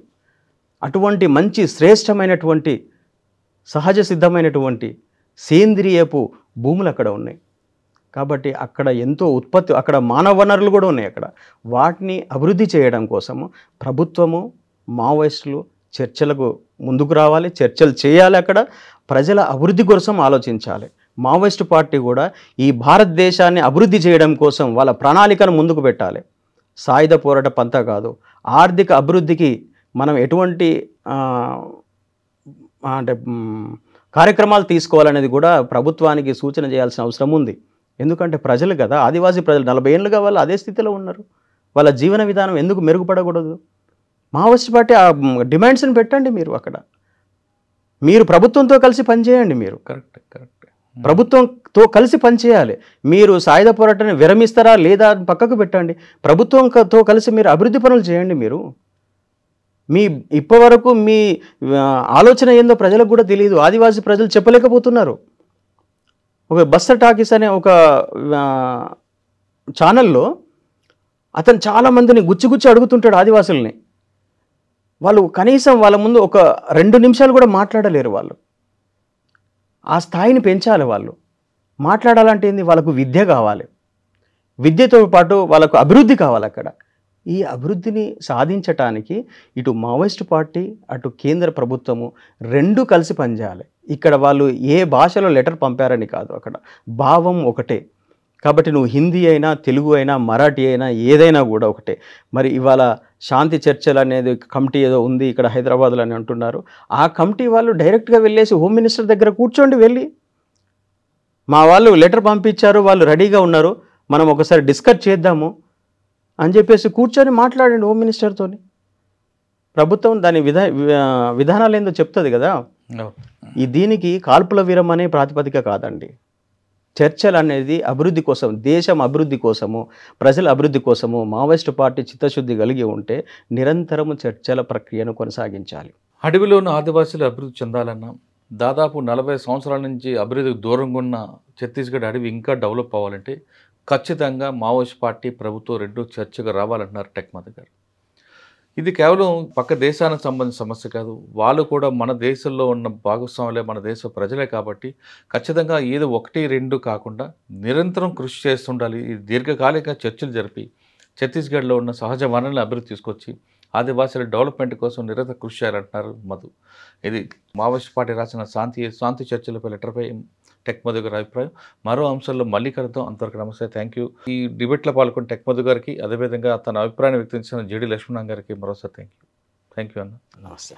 అటువంటి మంచి శ్రేష్టమైనటువంటి సహజ సిద్ధమైనటువంటి సేంద్రియపు భూములు అక్కడ ఉన్నాయి. కాబట్టి అక్కడ ఎంతో ఉత్పత్తి, అక్కడ మానవ వనరులు కూడా ఉన్నాయి. అక్కడ వాటిని అభివృద్ధి చేయడం కోసము ప్రభుత్వము, మావోయిస్టులు చర్చలకు ముందుకు రావాలి, చర్చలు చేయాలి. అక్కడ ప్రజల అభివృద్ధి కోసం ఆలోచించాలి. మావోయిస్టు పార్టీ కూడా ఈ భారతదేశాన్ని అభివృద్ధి చేయడం కోసం వాళ్ళ ప్రణాళికను ముందుకు పెట్టాలి. సాయుధ పోరాట పంతా కాదు. ఆర్థిక అభివృద్ధికి మనం ఎటువంటి అంటే కార్యక్రమాలు తీసుకోవాలనేది కూడా ప్రభుత్వానికి సూచన చేయాల్సిన అవసరం ఉంది. ఎందుకంటే ప్రజలు కదా, ఆదివాసీ ప్రజలు 40 ఏళ్ళుగా వాళ్ళు అదే స్థితిలో ఉన్నారు. వాళ్ళ జీవన విధానం ఎందుకు మెరుగుపడకూడదు? మావోయిస్ట్ పార్టీ ఆ డిమాండ్స్ని పెట్టండి. మీరు అక్కడ మీరు ప్రభుత్వంతో కలిసి పనిచేయండి. మీరు కరెక్ట్ ప్రభుత్వంతో కలిసి పనిచేయాలి. మీరు సాయుధ పోరాటాన్ని విరమిస్తారా లేదా పక్కకు పెట్టండి. ప్రభుత్వంతో కలిసి మీరు అభివృద్ధి పనులు చేయండి. మీరు మీ ఇప్పటివరకు మీ ఆలోచన ఏందో ప్రజలకు కూడా తెలియదు. ఆదివాసీ ప్రజలు చెప్పలేకపోతున్నారు. ఒక బస్టర్ టాకీస్ అనే ఒక ఛానల్లో అతను చాలామందిని గుచ్చి అడుగుతుంటాడు ఆదివాసుల్ని. వాళ్ళు కనీసం వాళ్ళ ముందు ఒక 2 నిమిషాలు కూడా మాట్లాడలేరు. వాళ్ళు ఆ స్థాయిని పెంచాలి. వాళ్ళు మాట్లాడాలంటే ఏంది, వాళ్ళకు విద్య కావాలి, విద్యతో పాటు వాళ్ళకు అభివృద్ధి కావాలి. అక్కడ ఈ అభివృద్ధిని సాధించటానికి ఇటు మావోయిస్టు పార్టీ, అటు కేంద్ర ప్రభుత్వము 2 కలిసి పనిచేయాలి. ఇక్కడ వాళ్ళు ఏ భాషలో లెటర్ పంపారని కాదు, అక్కడ భావం ఒకటే. కాబట్టి నువ్వు హిందీ అయినా, తెలుగు అయినా, మరాఠీ అయినా, ఏదైనా కూడా ఒకటే. మరి ఇవాళ శాంతి చర్చలు అనేది కమిటీ ఏదో ఉంది ఇక్కడ హైదరాబాద్లో అని అంటున్నారు. ఆ కమిటీ వాళ్ళు డైరెక్ట్గా వెళ్ళేసి హోమ్ మినిస్టర్ దగ్గర కూర్చోండి. వెళ్ళి మా వాళ్ళు లెటర్ పంపించారు, వాళ్ళు రెడీగా ఉన్నారు, మనం ఒకసారి డిస్కస్ చేద్దాము అని చెప్పేసి కూర్చొని మాట్లాడండి హోమ్ మినిస్టర్తో. ప్రభుత్వం దాని విధానాలు ఏందో చెప్తుంది కదా. దీనికి కాల్పుల విరమణ అనే ప్రాతిపదిక కాదండి. చర్చలు అనేది అభివృద్ధి కోసం, దేశం అభివృద్ధి కోసము, ప్రజల అభివృద్ధి కోసము మావోయిస్టు పార్టీ చిత్తశుద్ధి కలిగి ఉంటే నిరంతరము చర్చల ప్రక్రియను కొనసాగించాలి. అడవిలో ఉన్న ఆదివాసులు అభివృద్ధి చెందాలన్నా, దాదాపు 40 సంవత్సరాల నుంచి అభివృద్ధికి దూరంగా ఉన్న ఛత్తీస్గఢ్ అడవి ఇంకా డెవలప్ అవ్వాలంటే ఖచ్చితంగా మావోయిస్ట్ పార్టీ, ప్రభుత్వం 2 చర్చకు రావాలంటున్నారు టెక్మద్ గారు. ఇది కేవలం పక్క దేశానికి సంబంధించిన సమస్య కాదు. వాళ్ళు కూడా మన దేశంలో ఉన్న భాగస్వాములే, మన దేశ ప్రజలే. కాబట్టి ఖచ్చితంగా ఏదో 1, 2 కాకుండా నిరంతరం కృషి చేస్తుండాలి. ఈ దీర్ఘకాలిక చర్చలు జరిపి ఛత్తీస్గఢ్లో ఉన్న సహజ వనరులను అభివృద్ధి తీసుకొచ్చి ఆదివాసుల డెవలప్మెంట్ కోసం నిరంతర కృషి చేయాలంటున్నారు మధు. ఇది మావోయిస్ట్ పార్టీ రాసిన శాంతి చర్చలపై లెటర్పై టెక్మద్ గారి అభిప్రాయం. మరో అంశాల్లో మళ్ళీ కలుద్దాం. అంతవరకు నమస్తే, థ్యాంక్ యూ. ఈ డిబేట్లో పాల్గొన్న టెక్మద్ గారికి, అదేవిధంగా తన అభిప్రాయాన్ని వ్యక్తం చేసిన జేడి లక్ష్మణ్ గారికి మరోసారి థ్యాంక్ యూ అన్న. నమస్తే.